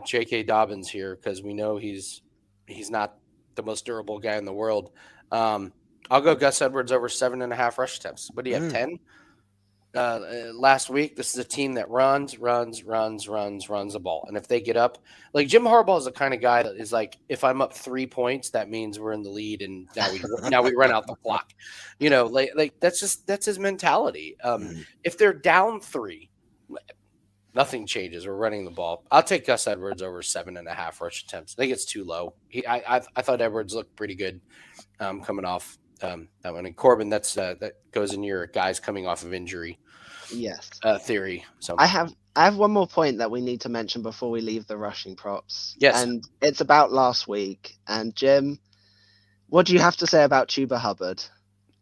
J.K. Dobbins here because we know he's not the most durable guy in the world. I'll go Gus Edwards over 7.5 rush attempts. What do you have, 10? Last week, this is a team that runs the ball. And if they get up, like Jim Harbaugh is the kind of guy that is like, if I'm up 3 points, that means we're in the lead, and now we run out the clock. You know, like that's his mentality. If they're down 3, nothing changes. We're running the ball. I'll take Gus Edwards over 7.5 rush attempts. I think it's too low. I thought Edwards looked pretty good coming off that one. And Corbin, that goes in your guys coming off of injury. Yes. Theory. So I have one more point that we need to mention before we leave the rushing props. Yes. And it's about last week. And Jim, what do you have to say about Chuba Hubbard?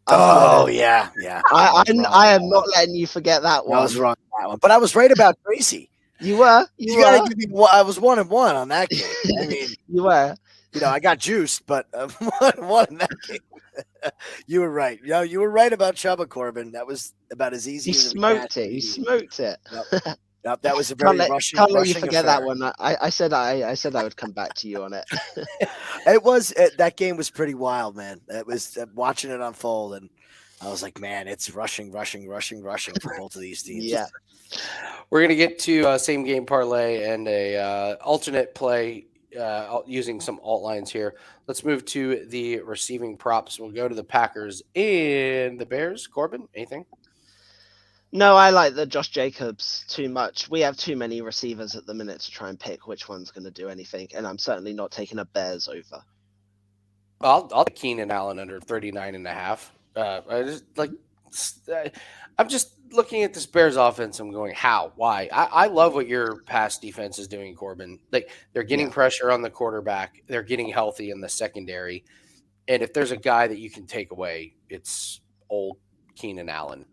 Oh yeah. I am not letting you forget that one. I was wrong on that one, but I was right about Tracy. You were. You got to give me. I was 1-1 on that game. I mean, you were. I got juiced, but 1-1 in that game. You were right. You were right about Chubba, Corbin. That was about as easy He as smoked it. He smoked it. Yep, that was a very rushing. Can't let you rushing forget affair. that one. I said I would come back to you on it. It was that game was pretty wild, man. It was watching it unfold, and I was like, man, it's rushing for both of these teams. Yeah. We're going to get to same game parlay and a alternate play using some alt lines here. Let's move to the receiving props. We'll go to the Packers and the Bears. Corbin, anything? No, I like the Josh Jacobs too much. We have too many receivers at the minute to try and pick which one's going to do anything, and I'm certainly not taking a Bears over. I'll take Keenan Allen under 39.5. I'm just looking at this Bears offense. I'm going, how? Why? I love what your pass defense is doing, Corbin. Like, they're getting pressure on the quarterback. They're getting healthy in the secondary. And if there's a guy that you can take away, it's old Keenan Allen.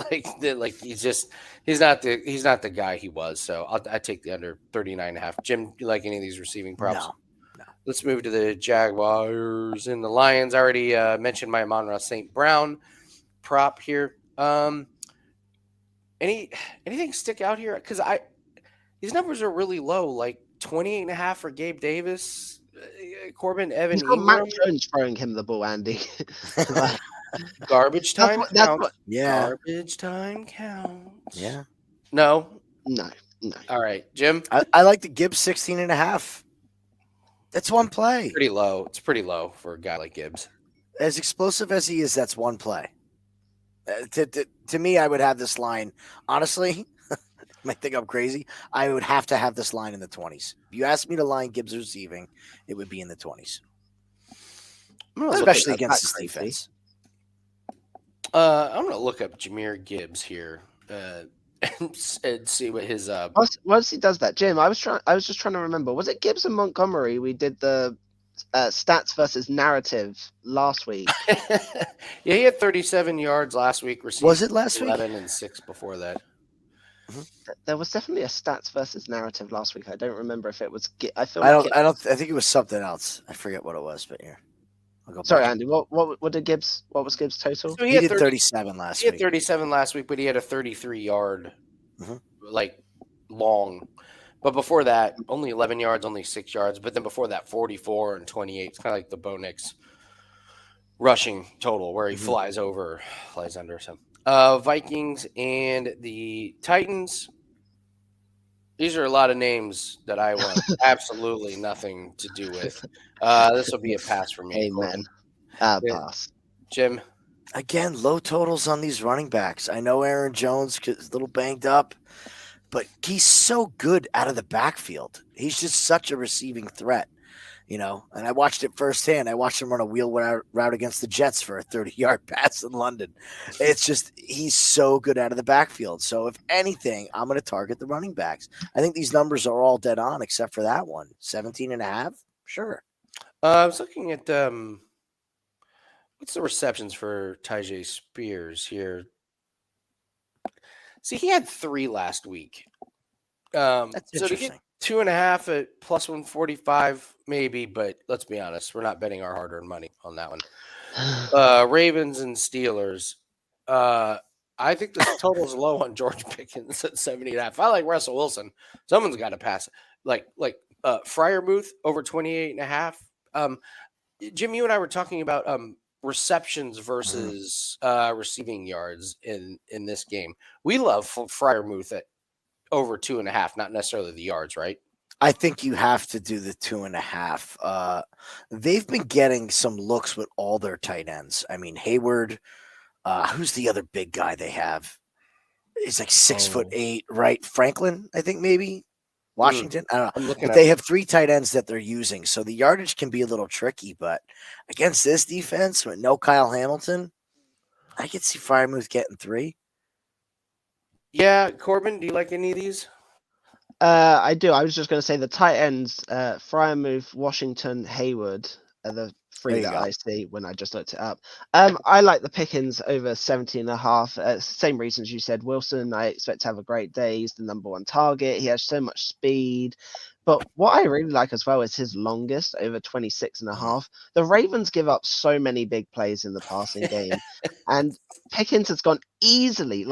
He's not the guy he was. So I take the under 39.5. Jim, do you like any of these receiving props? No. Let's move to the Jaguars and the Lions. I already mentioned my Amon-Ra St. Brown prop here. Anything stick out here? Because these numbers are really low, like 28.5 for Gabe Davis, Corbin, Evan He's got Ingram. Mac Jones throwing him the ball, Andy. Garbage time counts. Yeah. Garbage time counts. Yeah. No. All right, Jim. I like the Gibbs 16.5. That's one play. Pretty low. It's pretty low for a guy like Gibbs. As explosive as he is, that's one play. To me, I would have this line. Honestly, you might think I'm crazy. I would have to have this line in the 20s. If you asked me to line Gibbs receiving, it would be in the 20s. Especially against this defense. I'm going to look up Jahmyr Gibbs here and see what his Once he does that, Jim, I was just trying to remember. Was it Gibbs and Montgomery? We did the stats versus narrative last week. Yeah, he had 37 yards last week. Was it last week? 11 and 6 before that. There was definitely a stats versus narrative last week. I don't remember if it was. I think it was something else. I forget what it was, but yeah. Sorry, Andy. What did Gibbs? What was Gibbs' total? So he did 37 last week. He had 37 last week, but he had a 33-yard, long. But before that, only 11 yards, only 6 yards. But then before that, 44 and 28. It's kind of like the Bo Nix rushing total, where he flies over, flies under. So, Vikings and the Titans. These are a lot of names that I want absolutely nothing to do with. This will be a pass for me. Amen. Pass. Jim? Again, low totals on these running backs. I know Aaron Jones is a little banged up, but he's so good out of the backfield. He's just such a receiving threat, and I watched it firsthand. I watched him run a wheel route against the Jets for a 30-yard pass in London. It's just, he's so good out of the backfield. So if anything, I'm going to target the running backs. I think these numbers are all dead on except for that one. 17.5? Sure. I was looking at what's the receptions for Tyjae Spears here? See, he had 3 last week. That's so to get 2.5 at plus 145, maybe, but let's be honest, we're not betting our hard-earned money on that one. Ravens and Steelers. I think the total is low on George Pickens at 70.5. I like Russell Wilson. Someone's got to pass it. Like Freiermuth over 28.5. Jim, you and I were talking about receptions versus receiving yards in this game. We love Freiermuth at over 2.5, not necessarily the yards, right? I think you have to do the 2.5. They've been getting some looks with all their tight ends. I mean, Hayward. Who's the other big guy they have? He's like 6'8", right? Franklin, I think maybe. Washington. I don't know. But they have 3 tight ends that they're using, so the yardage can be a little tricky. But against this defense with no Kyle Hamilton, I could see Freiermuth getting 3. Yeah, Corbin, do you like any of these? I do. I was just going to say the tight ends, Freiermuth, Washington, Hayward. are the There three you that go. I see when I just looked it up. I like the Pickens over 17.5. Same reasons you said. Wilson, I expect to have a great day. He's the number one target. He has so much speed. But what I really like as well is his longest over 26.5. The Ravens give up so many big plays in the passing game. And Pickens has gone easily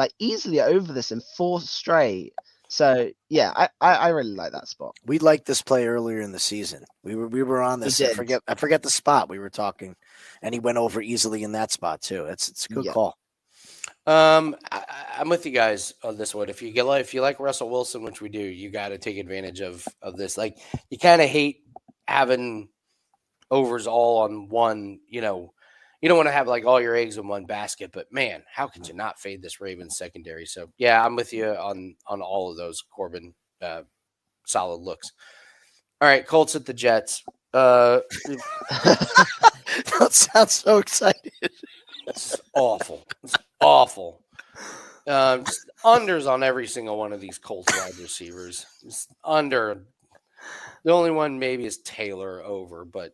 over this in 4 straight. So yeah, I really like that spot. We liked this play earlier in the season. We were on this. We I did. forget the spot we were talking, and he went over easily in that spot too. It's a good Yeah. call. I'm with you guys on this one. If you like Russell Wilson, which we do, you got to take advantage of this. Like, you kind of hate having overs all on one. You don't want to have like all your eggs in one basket. But man, how could you not fade this Ravens secondary? So yeah, I'm with you on all of those, Corbin. Solid looks. All right, Colts at the Jets. That sounds so excited. It's awful. It's awful. Just unders on every single one of these Colts wide receivers. Just under. The only one maybe is Taylor over, but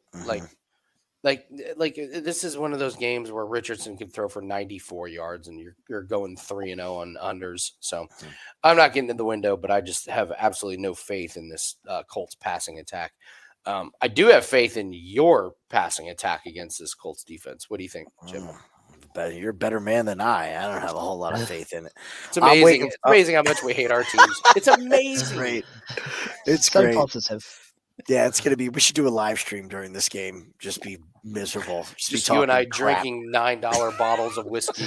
like this is one of those games where Richardson can throw for 94 yards and you're going 3-0 on unders. So I'm not getting in the window, but I just have absolutely no faith in this Colts passing attack. I do have faith in your passing attack against this Colts defense. What do you think, Jim? You're a better man than I don't have a whole lot of faith in it. It's amazing. It's amazing how much we hate our teams. It's amazing. Great. It's so great. positive. Yeah, it's gonna be. We should do a live stream during this game. Just be miserable. Just you and I drinking $9 bottles of whiskey.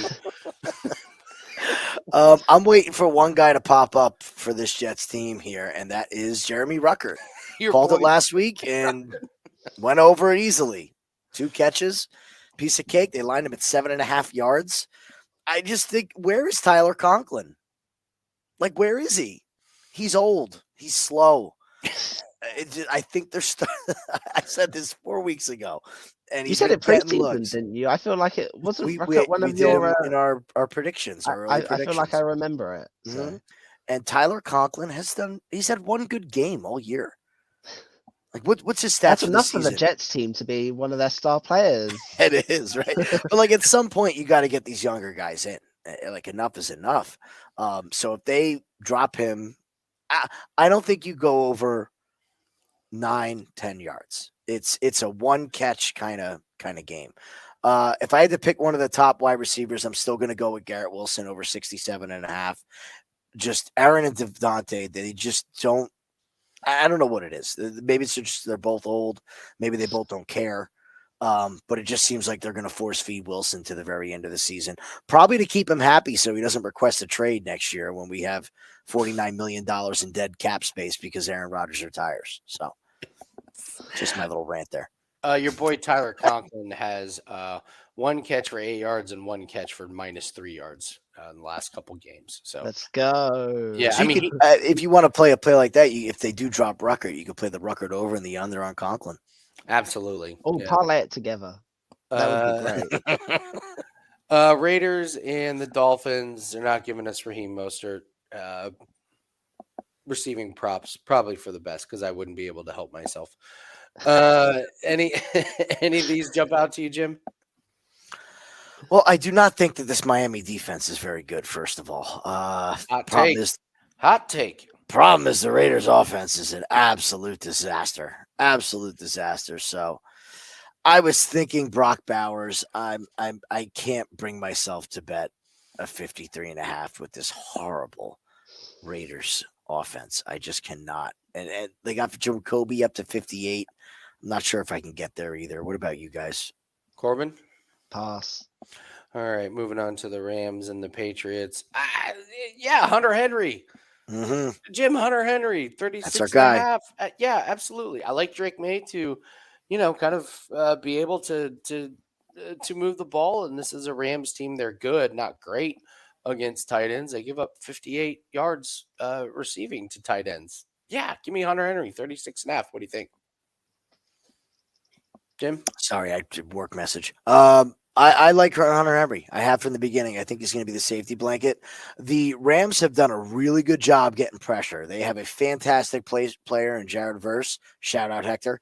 I'm waiting for one guy to pop up for this Jets team here, and that is Jeremy Ruckert. Called it last week and went over it easily. 2 catches, piece of cake. They lined him at 7.5 yards. I just think, where is Tyler Conklin? Like, where is he? He's old. He's slow. I think they're I said this 4 weeks ago. And you said it pre-season, didn't you? I feel like it wasn't one of your in our predictions. I feel like I remember it. So. Mm-hmm. And Tyler Conklin he's had one good game all year. Like, what's his stats? That's enough for the Jets team to be one of their star players. It is, right? But like, at some point, you got to get these younger guys in. Like, enough is enough. So if they drop him, I don't think you go over 9-10 yards. It's a one catch kind of game. If I had to pick one of the top wide receivers, I'm still going to go with Garrett Wilson over 67.5. Just Aaron and Devontae, they just don't. I don't know what it is. Maybe it's just they're both old. Maybe they both don't care. But it just seems like they're going to force feed Wilson to the very end of the season, probably to keep him happy so he doesn't request a trade next year when we have $49 million in dead cap space because Aaron Rodgers retires. So just my little rant there. Your boy Tyler Conklin has 1 catch for 8 yards and 1 catch for -3 yards in the last couple games. So let's go. Yeah, so if you want to play a play like that, if they do drop Ruckert, you could play the Ruckert over and the under on Conklin. Absolutely. Oh, yeah. Parlay it together. That would be great. Raiders and the Dolphins, they're not giving us Raheem Mostert receiving props, probably for the best because I wouldn't be able to help myself. Any of these jump out to you, Jim? Well, I do not think that this Miami defense is very good, first of all. Hot take. Problem is the Raiders offense is an absolute disaster. Absolute disaster. So I was thinking Brock Bowers. I can't bring myself to bet a 53.5 with this horrible Raiders offense. I just cannot. And they got Jacoby up to 58. I'm not sure if I can get there either. What about you guys? Corbin? Pass. All right, moving on to the Rams and the Patriots. Yeah, Hunter Henry. Mm-hmm. Jim Hunter Henry, 36 That's our guy. Yeah, absolutely. I like Drake May to, kind of be able to move the ball. And this is a Rams team. They're good, not great against tight ends. They give up 58 yards receiving to tight ends. Yeah, give me Hunter Henry, 36.5. What do you think? Jim? Sorry, I did work message. I like Hunter Henry. I have from the beginning. I think he's going to be the safety blanket. The Rams have done a really good job getting pressure. They have a fantastic player in Jared Verse. Shout out, Hector.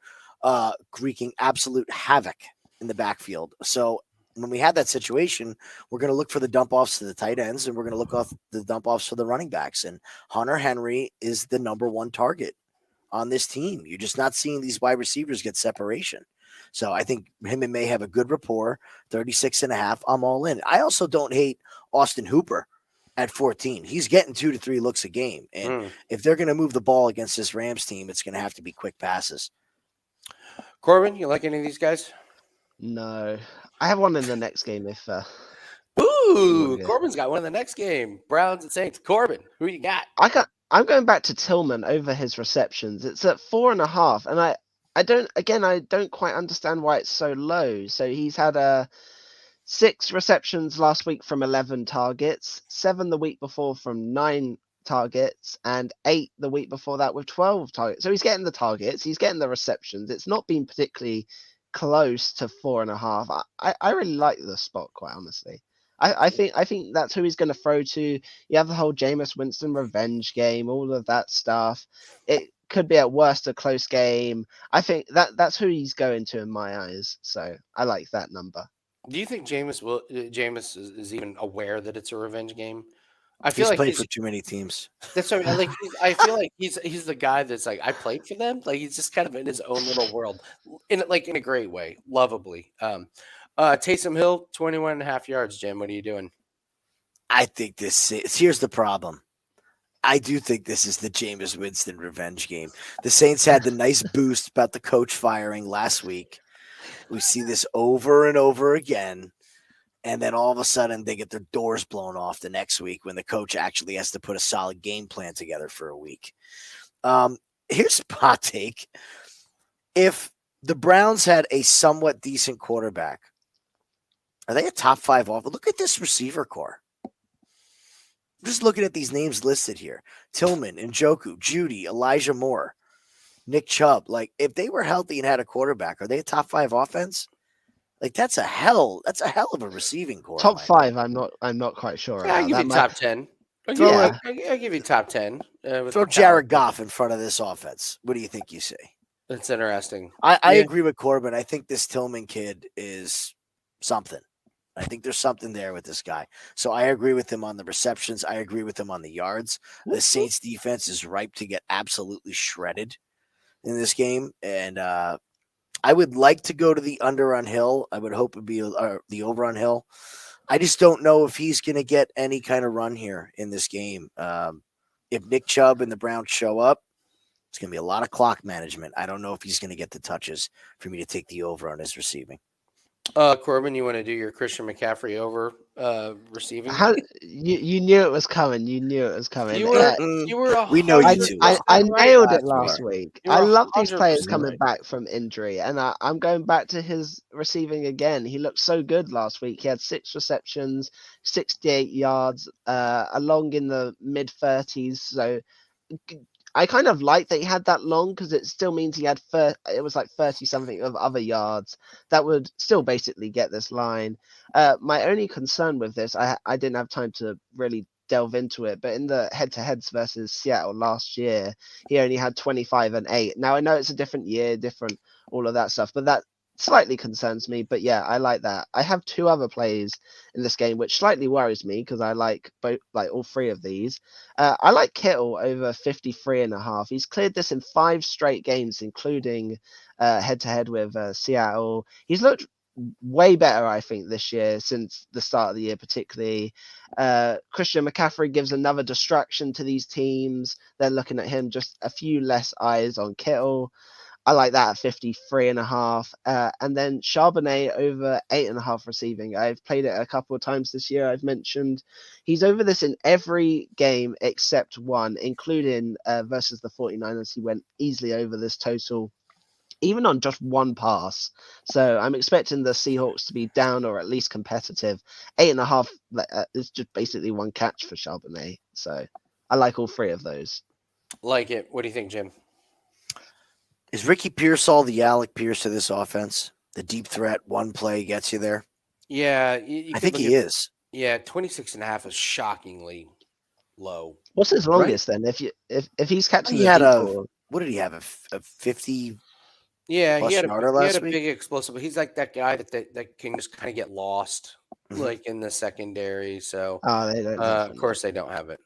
wreaking absolute havoc in the backfield. So when we have that situation, we're going to look for the dump offs to the tight ends, and we're going to look off the dump offs for the running backs. And Hunter Henry is the number one target on this team. You're just not seeing these wide receivers get separation. So I think him and May have a good rapport. 36.5. I'm all in. I also don't hate Austin Hooper at 14. He's getting 2 to 3 looks a game. And if they're going to move the ball against this Rams team, it's going to have to be quick passes. Corbin, you like any of these guys? No, I have one in the next game. If Ooh, Corbin's got one in the next game. Browns and Saints. Corbin, who you got? I'm going back to Tillman over his receptions. It's at 4.5, and I don't quite understand why it's so low. So he's had 6 receptions last week from 11 targets, 7 the week before from 9 targets, and 8 the week before that with 12 targets. So he's getting the targets, he's getting the receptions. It's not been particularly close to 4.5. I really like the spot, quite honestly. I think that's who he's going to throw to. You have the whole Jameis Winston revenge game, all of that stuff. It could be at worst a close game. I think that's who he's going to in my eyes. So I like that number. Do you think Jameis is even aware that it's a revenge game? I He's feel like played for too many teams. That's what I mean. Like I feel like he's the guy that's like, I played for them. Like he's just kind of in his own little world, in a great way, lovably. Taysom Hill, 21.5 yards. Jim, what are you doing? I think here's the problem. I do think this is the Jameis Winston revenge game. The Saints had the nice boost about the coach firing last week. We see this over and over again. And then all of a sudden they get their doors blown off the next week when the coach actually has to put a solid game plan together for a week. Here's a hot take. If the Browns had a somewhat decent quarterback, are they a top 5 off? Look at this receiver core. I'm just looking at these names listed here. Tillman, Njoku, Judy, Elijah Moore, Nick Chubb. Like, if they were healthy and had a quarterback, are they a top 5 offense? Like, that's a hell of a receiving core. Top 5, I'm not quite sure. Yeah, I'll give you top 10. I'll give you top 10. Throw Jared Goff in front of this offense. What do you think you say? That's interesting. I agree with Corbin. I think this Tillman kid is something. I think there's something there with this guy. So I agree with him on the receptions. I agree with him on the yards. The Saints defense is ripe to get absolutely shredded in this game. And I would like to go to the under on Hill. I would hope it would be the over on Hill. I just don't know if he's going to get any kind of run here in this game. If Nick Chubb and the Browns show up, it's going to be a lot of clock management. I don't know if he's going to get the touches for me to take the over on his receiving. Corbin, you want to do your Christian McCaffrey over receiving? You knew it was coming. You knew it was coming. You were. We know you too. I nailed it last week. I love these 100% players coming back from injury, and I'm going back to his receiving again. He looked so good last week. He had 6 receptions, 68 yards, along in the mid 30s. So I kind of like that he had that long because it still means he had it was like 30 something of other yards that would still basically get this line. My only concern with this, I didn't have time to really delve into it, but in the head-to-heads versus Seattle last year, he only had 25 and 8. Now I know it's a different year, different all of that stuff, but that slightly concerns me. But yeah, I like that. I have 2 other plays in this game, which slightly worries me because I like all 3 of these. I like Kittle over 53.5. He's cleared this in 5 straight games, including head-to-head with Seattle. He's looked way better, I think, this year since the start of the year, particularly. Christian McCaffrey gives another distraction to these teams. They're looking at him, just a few less eyes on Kittle. I like that at 53.5. And then Charbonnet over 8.5 receiving. I've played it a couple of times this year. I've mentioned he's over this in every game except one, including versus the 49ers. He went easily over this total, even on just 1 pass. So I'm expecting the Seahawks to be down or at least competitive. 8.5 is just basically 1 catch for Charbonnet. So I like all 3 of those. Like it. What do you think, Jim? Is Ricky Pearsall the Alec Pierce to this offense? The deep threat, 1 play gets you there? Yeah. I think he is. Yeah, 26.5 is shockingly low. What's his longest then? If he's catching he had what did he have? A 50 Yeah, plus he had starter a last week. big explosive. But he's like that guy that can just kind of get lost, Mhm. like in the secondary. So, Oh, they don't have of him. course, they don't have it.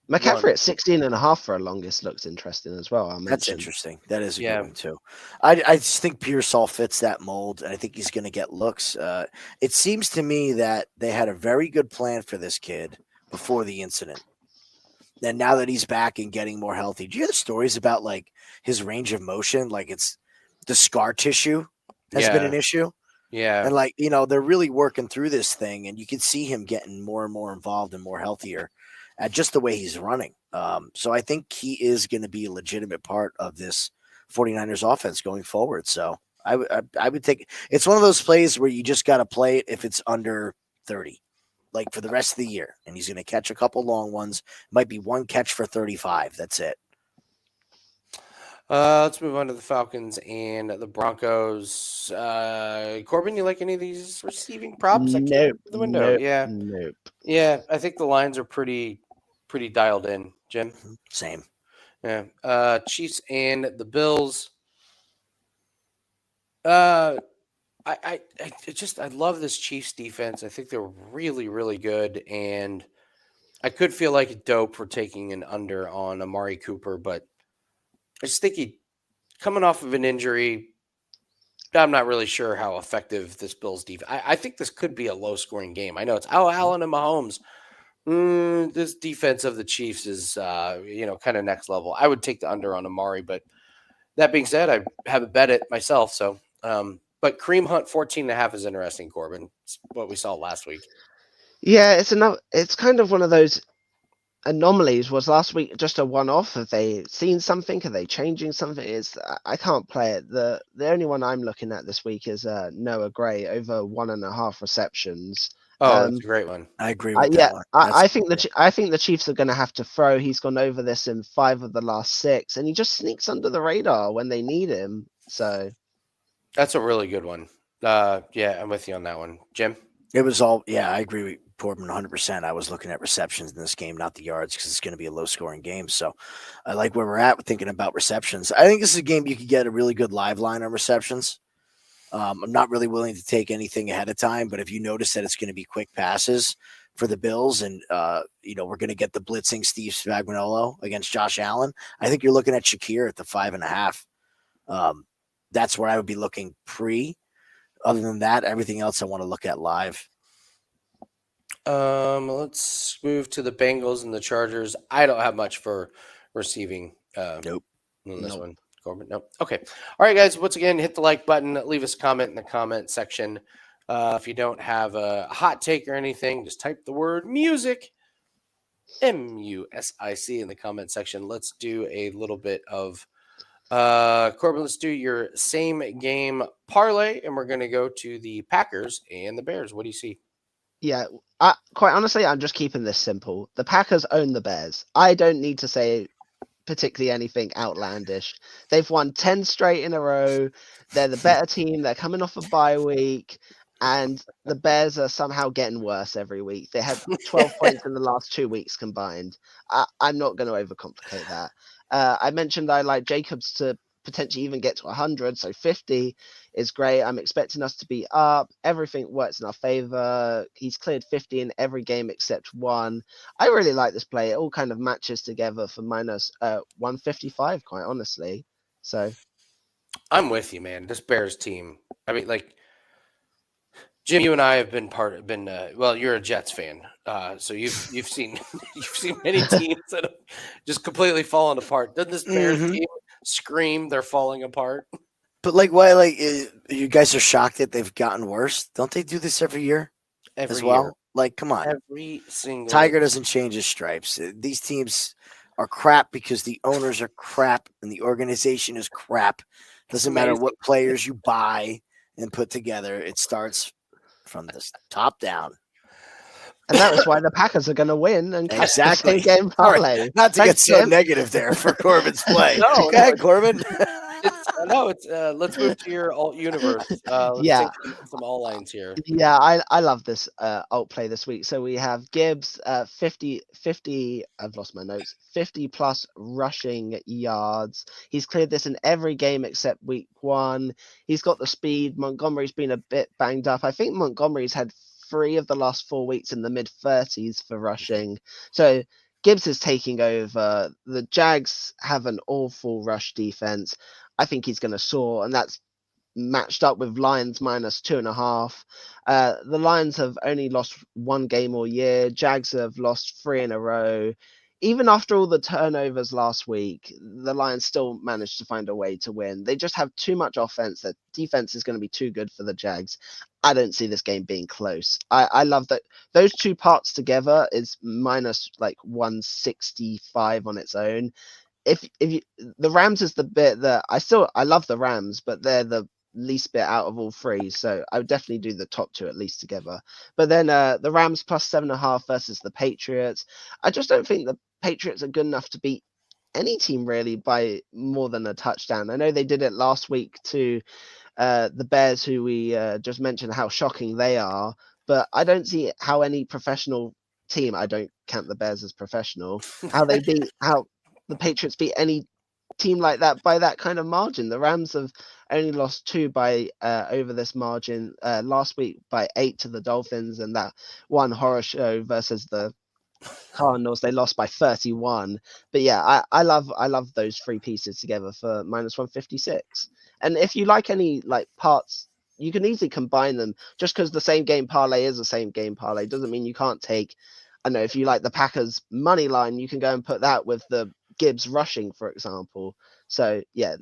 McCaffrey at 16.5 for a longest looks interesting as well. I'll That's mention. interesting. That is a Yeah. good one too. I just think Pearsall fits that mold, and I think he's going to get looks. It seems to me that they had a very good plan for this kid before the incident. And now that he's back and getting more healthy, do you hear the stories about like his range of motion? Like it's the scar tissue has been an issue. Yeah. And like, they're really working through this thing, and you can see him getting more and more involved and more healthier at just the way he's running. So I think he is going to be a legitimate part of this 49ers offense going forward. So I would think it's one of those plays where you just got to play it if it's under 30, like for the rest of the year. And he's going to catch a couple long ones. Might be one catch for 35. That's it. Let's move on to the Falcons and the Broncos. Corbin, you like any of these receiving props? I can't Nope. look at the window. Yeah. Nope. Yeah, I think the lines are pretty dialed in, Jim. Same. Yeah. Chiefs and the Bills. I love this Chiefs defense. I think they're really, really good, and I could feel like a dope for taking an under on Amari Cooper, but I just think he coming off of an injury. I'm not really sure how effective this Bills defense. I think this could be a low-scoring game. I know it's Allen and Mahomes. This defense of the Chiefs is, kind of next level. I would take the under on Amari, but that being said, I haven't bet it myself. So, but Kareem Hunt 14.5 is interesting, Corbin. It's what we saw last week. Yeah, it's kind of one of those anomalies. Was last week just a one-off? Have they seen something? Are they changing something? I can't play it. The only one I'm looking at this week is Noah Gray over 1.5 receptions. Oh, that's a great one. I agree with that one. I think the Chiefs are going to have to throw. He's gone over this in 5 of the last 6, and he just sneaks under the radar when they need him. So that's a really good one. Yeah, I'm with you on that one, Jim. It was all, I agree with Corbin 100%. I was looking at receptions in this game, not the yards, because it's going to be a low-scoring game. So I like where we're at with thinking about receptions. I think this is a game you could get a really good live line on receptions. I'm not really willing to take anything ahead of time, but if you notice that it's going to be quick passes for the Bills and, we're going to get the blitzing Steve Spagnuolo against Josh Allen, I think you're looking at Shakir at the 5.5. That's where I would be looking pre. Other than that, everything else I want to look at live. Let's move to the Bengals and the Chargers. I don't have much for receiving. Nope. On this one, Corbin. Nope. Okay. All right, guys. Once again, hit the like button. Leave us a comment in the comment section. If you don't have a hot take or anything, just type the word music, MUSIC, in the comment section. Let's do a little bit of Corbin. Let's do your same game parlay, and we're going to go to the Packers and the Bears. What do you see? Yeah, quite honestly, I'm just keeping this simple. The Packers own the Bears. I don't need to say particularly anything outlandish. They've won 10 straight in a row. They're the better team. They're coming off a bye week, and the Bears are somehow getting worse every week. They had 12 points in the last 2 weeks combined. I'm not going to overcomplicate that. I mentioned I like Jacobs to potentially even get to 100, so 50 is great. I'm expecting us to be up. Everything works in our favor. He's cleared 50 in every game except one. I really like this play. It all kind of matches together for minus 155, quite honestly. So I'm with you, man. This Bears team. I mean, like, Jim, you and I have been well, you're a Jets fan, so you've seen many teams that have just completely fallen apart. Doesn't this Bears team scream they're falling apart? But like, why? Like, you guys are shocked that they've gotten worse? Don't they do this every year as well? Year. Like, come on, every single Tiger doesn't change his stripes. These teams are crap because the owners are crap and the organization is crap. Doesn't matter what players you buy and put together. It starts from the top down. And that is why the Packers are going to win and catch the same game parlay. Right. Not to get so negative there for Corbin's play. No, go ahead, Corbin. It's No, it's let's move to your alt universe. Let's Yeah. take some all lines here. Yeah, I love this alt play this week. So we have Gibbs 50, I've lost my notes, 50 plus rushing yards. He's cleared this in every game except week 1. He's got the speed. Montgomery's been a bit banged up. I think Montgomery's had 3 of the last 4 weeks in the mid 30s for rushing. So Gibbs is taking over. The Jags have an awful rush defense. I think he's going to soar, and that's matched up with Lions minus 2.5. The Lions have only lost 1 game all year. Jags have lost 3 in a row. Even after all the turnovers last week, the Lions still managed to find a way to win. They just have too much offense. Their defense is going to be too good for the Jags. I don't see this game being close. I love that those two parts together is minus like 165 on its own. If you, the Rams is the bit that I love the Rams, but they're the least bit out of all 3. So I would definitely do the top 2 at least together. But then the Rams plus 7.5 versus the Patriots. I just don't think the Patriots are good enough to beat any team really by more than a touchdown. I know they did it last week to the Bears, who we just mentioned how shocking they are, but I don't see how any professional team, I don't count the Bears as professional, how the Patriots beat any team like that by that kind of margin. The Rams have only lost 2 by over this margin. Last week by 8 to the Dolphins, and that one horror show versus the Cardinals, they lost by 31. But yeah, I love those 3 pieces together for minus 156. And if you like any like parts, you can easily combine them. Just because the same game parlay is the same game parlay doesn't mean you can't take. I know if you like the Packers money line, you can go and put that with the Gibbs rushing, for example. So yeah,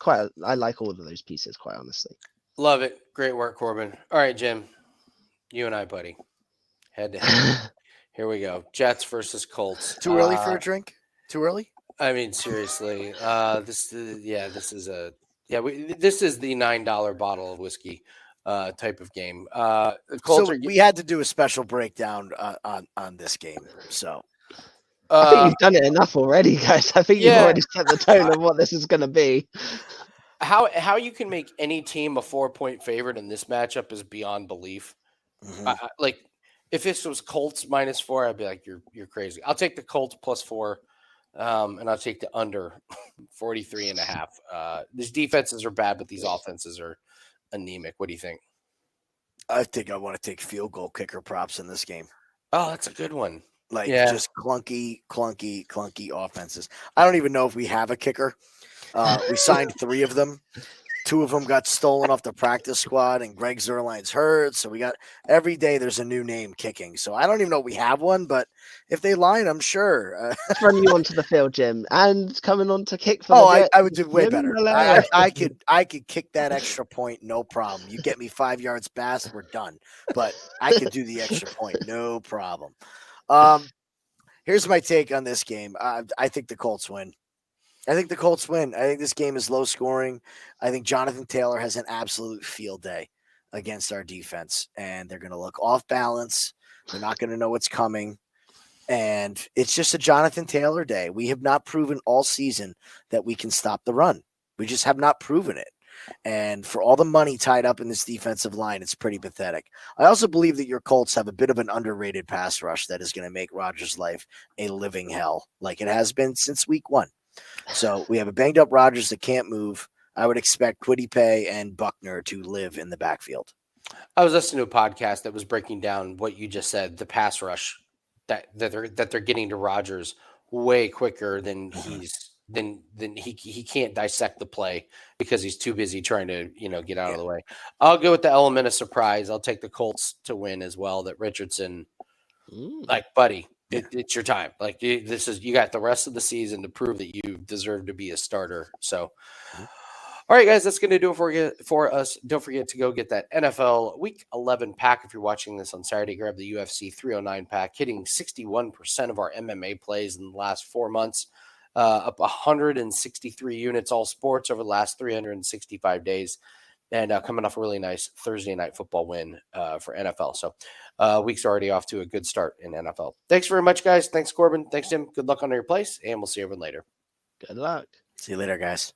I like all of those pieces, quite honestly. Love it. Great work, Corbin. All right, Jim. You and I, buddy. Head to head. Here we go. Jets versus Colts. Too early for a drink? Too early? I mean, seriously. This is the $9 bottle of whiskey type of game. The Colts So we had to do a special breakdown on this game. So I think you've done it enough already, guys. I think you've already set the tone of what this is going to be. How you can make any team a 4-point favorite in this matchup is beyond belief. Like if this was Colts minus 4, I'd be like, you're crazy. I'll take the Colts plus 4, and I'll take the under 43.5. These defenses are bad, but these offenses are anemic. What do you think? I think I want to take field goal kicker props in this game. Oh, that's a good one. Just clunky offenses. I don't even know if we have a kicker. We signed 3 of them. 2 of them got stolen off the practice squad, and Greg Zuerlein's hurt. So we got every day there's a new name kicking. So I don't even know if we have one, but if they line, I'm sure. Let's run you onto the field, Jim, and coming on to kick for I would do way better. I could kick that extra point, no problem. You get me 5 yards past, we're done. But I could do the extra point, no problem. Here's my take on this game. I think the Colts win. I think this game is low scoring. I think Jonathan Taylor has an absolute field day against our defense, and they're going to look off balance. They're not going to know what's coming. And it's just a Jonathan Taylor day. We have not proven all season that we can stop the run. We just have not proven it. And for all the money tied up in this defensive line, it's pretty pathetic. I also believe that your Colts have a bit of an underrated pass rush that is going to make Rodgers' life a living hell, like it has been since week 1. So we have a banged up Rodgers that can't move. I would expect Kwity Paye and Buckner to live in the backfield. I was listening to a podcast that was breaking down what you just said, the pass rush that they're getting to Rodgers way quicker than he can't dissect the play because he's too busy trying to, get out of the way. I'll go with the element of surprise. I'll take the Colts to win as well. That Richardson, buddy, it's your time. Like you got the rest of the season to prove that you deserve to be a starter. So, all right, guys, that's going to do it for us. Don't forget to go get that NFL Week 11 pack. If you're watching this on Saturday, grab the UFC 309 pack, hitting 61% of our MMA plays in the last 4 months, up 163 units, all sports over the last 365 days, and coming off a really nice Thursday night football win for NFL. So week's already off to a good start in NFL. Thanks very much, guys. Thanks, Corbin. Thanks, Jim. Good luck on your place, and we'll see everyone later. Good luck. See you later, guys.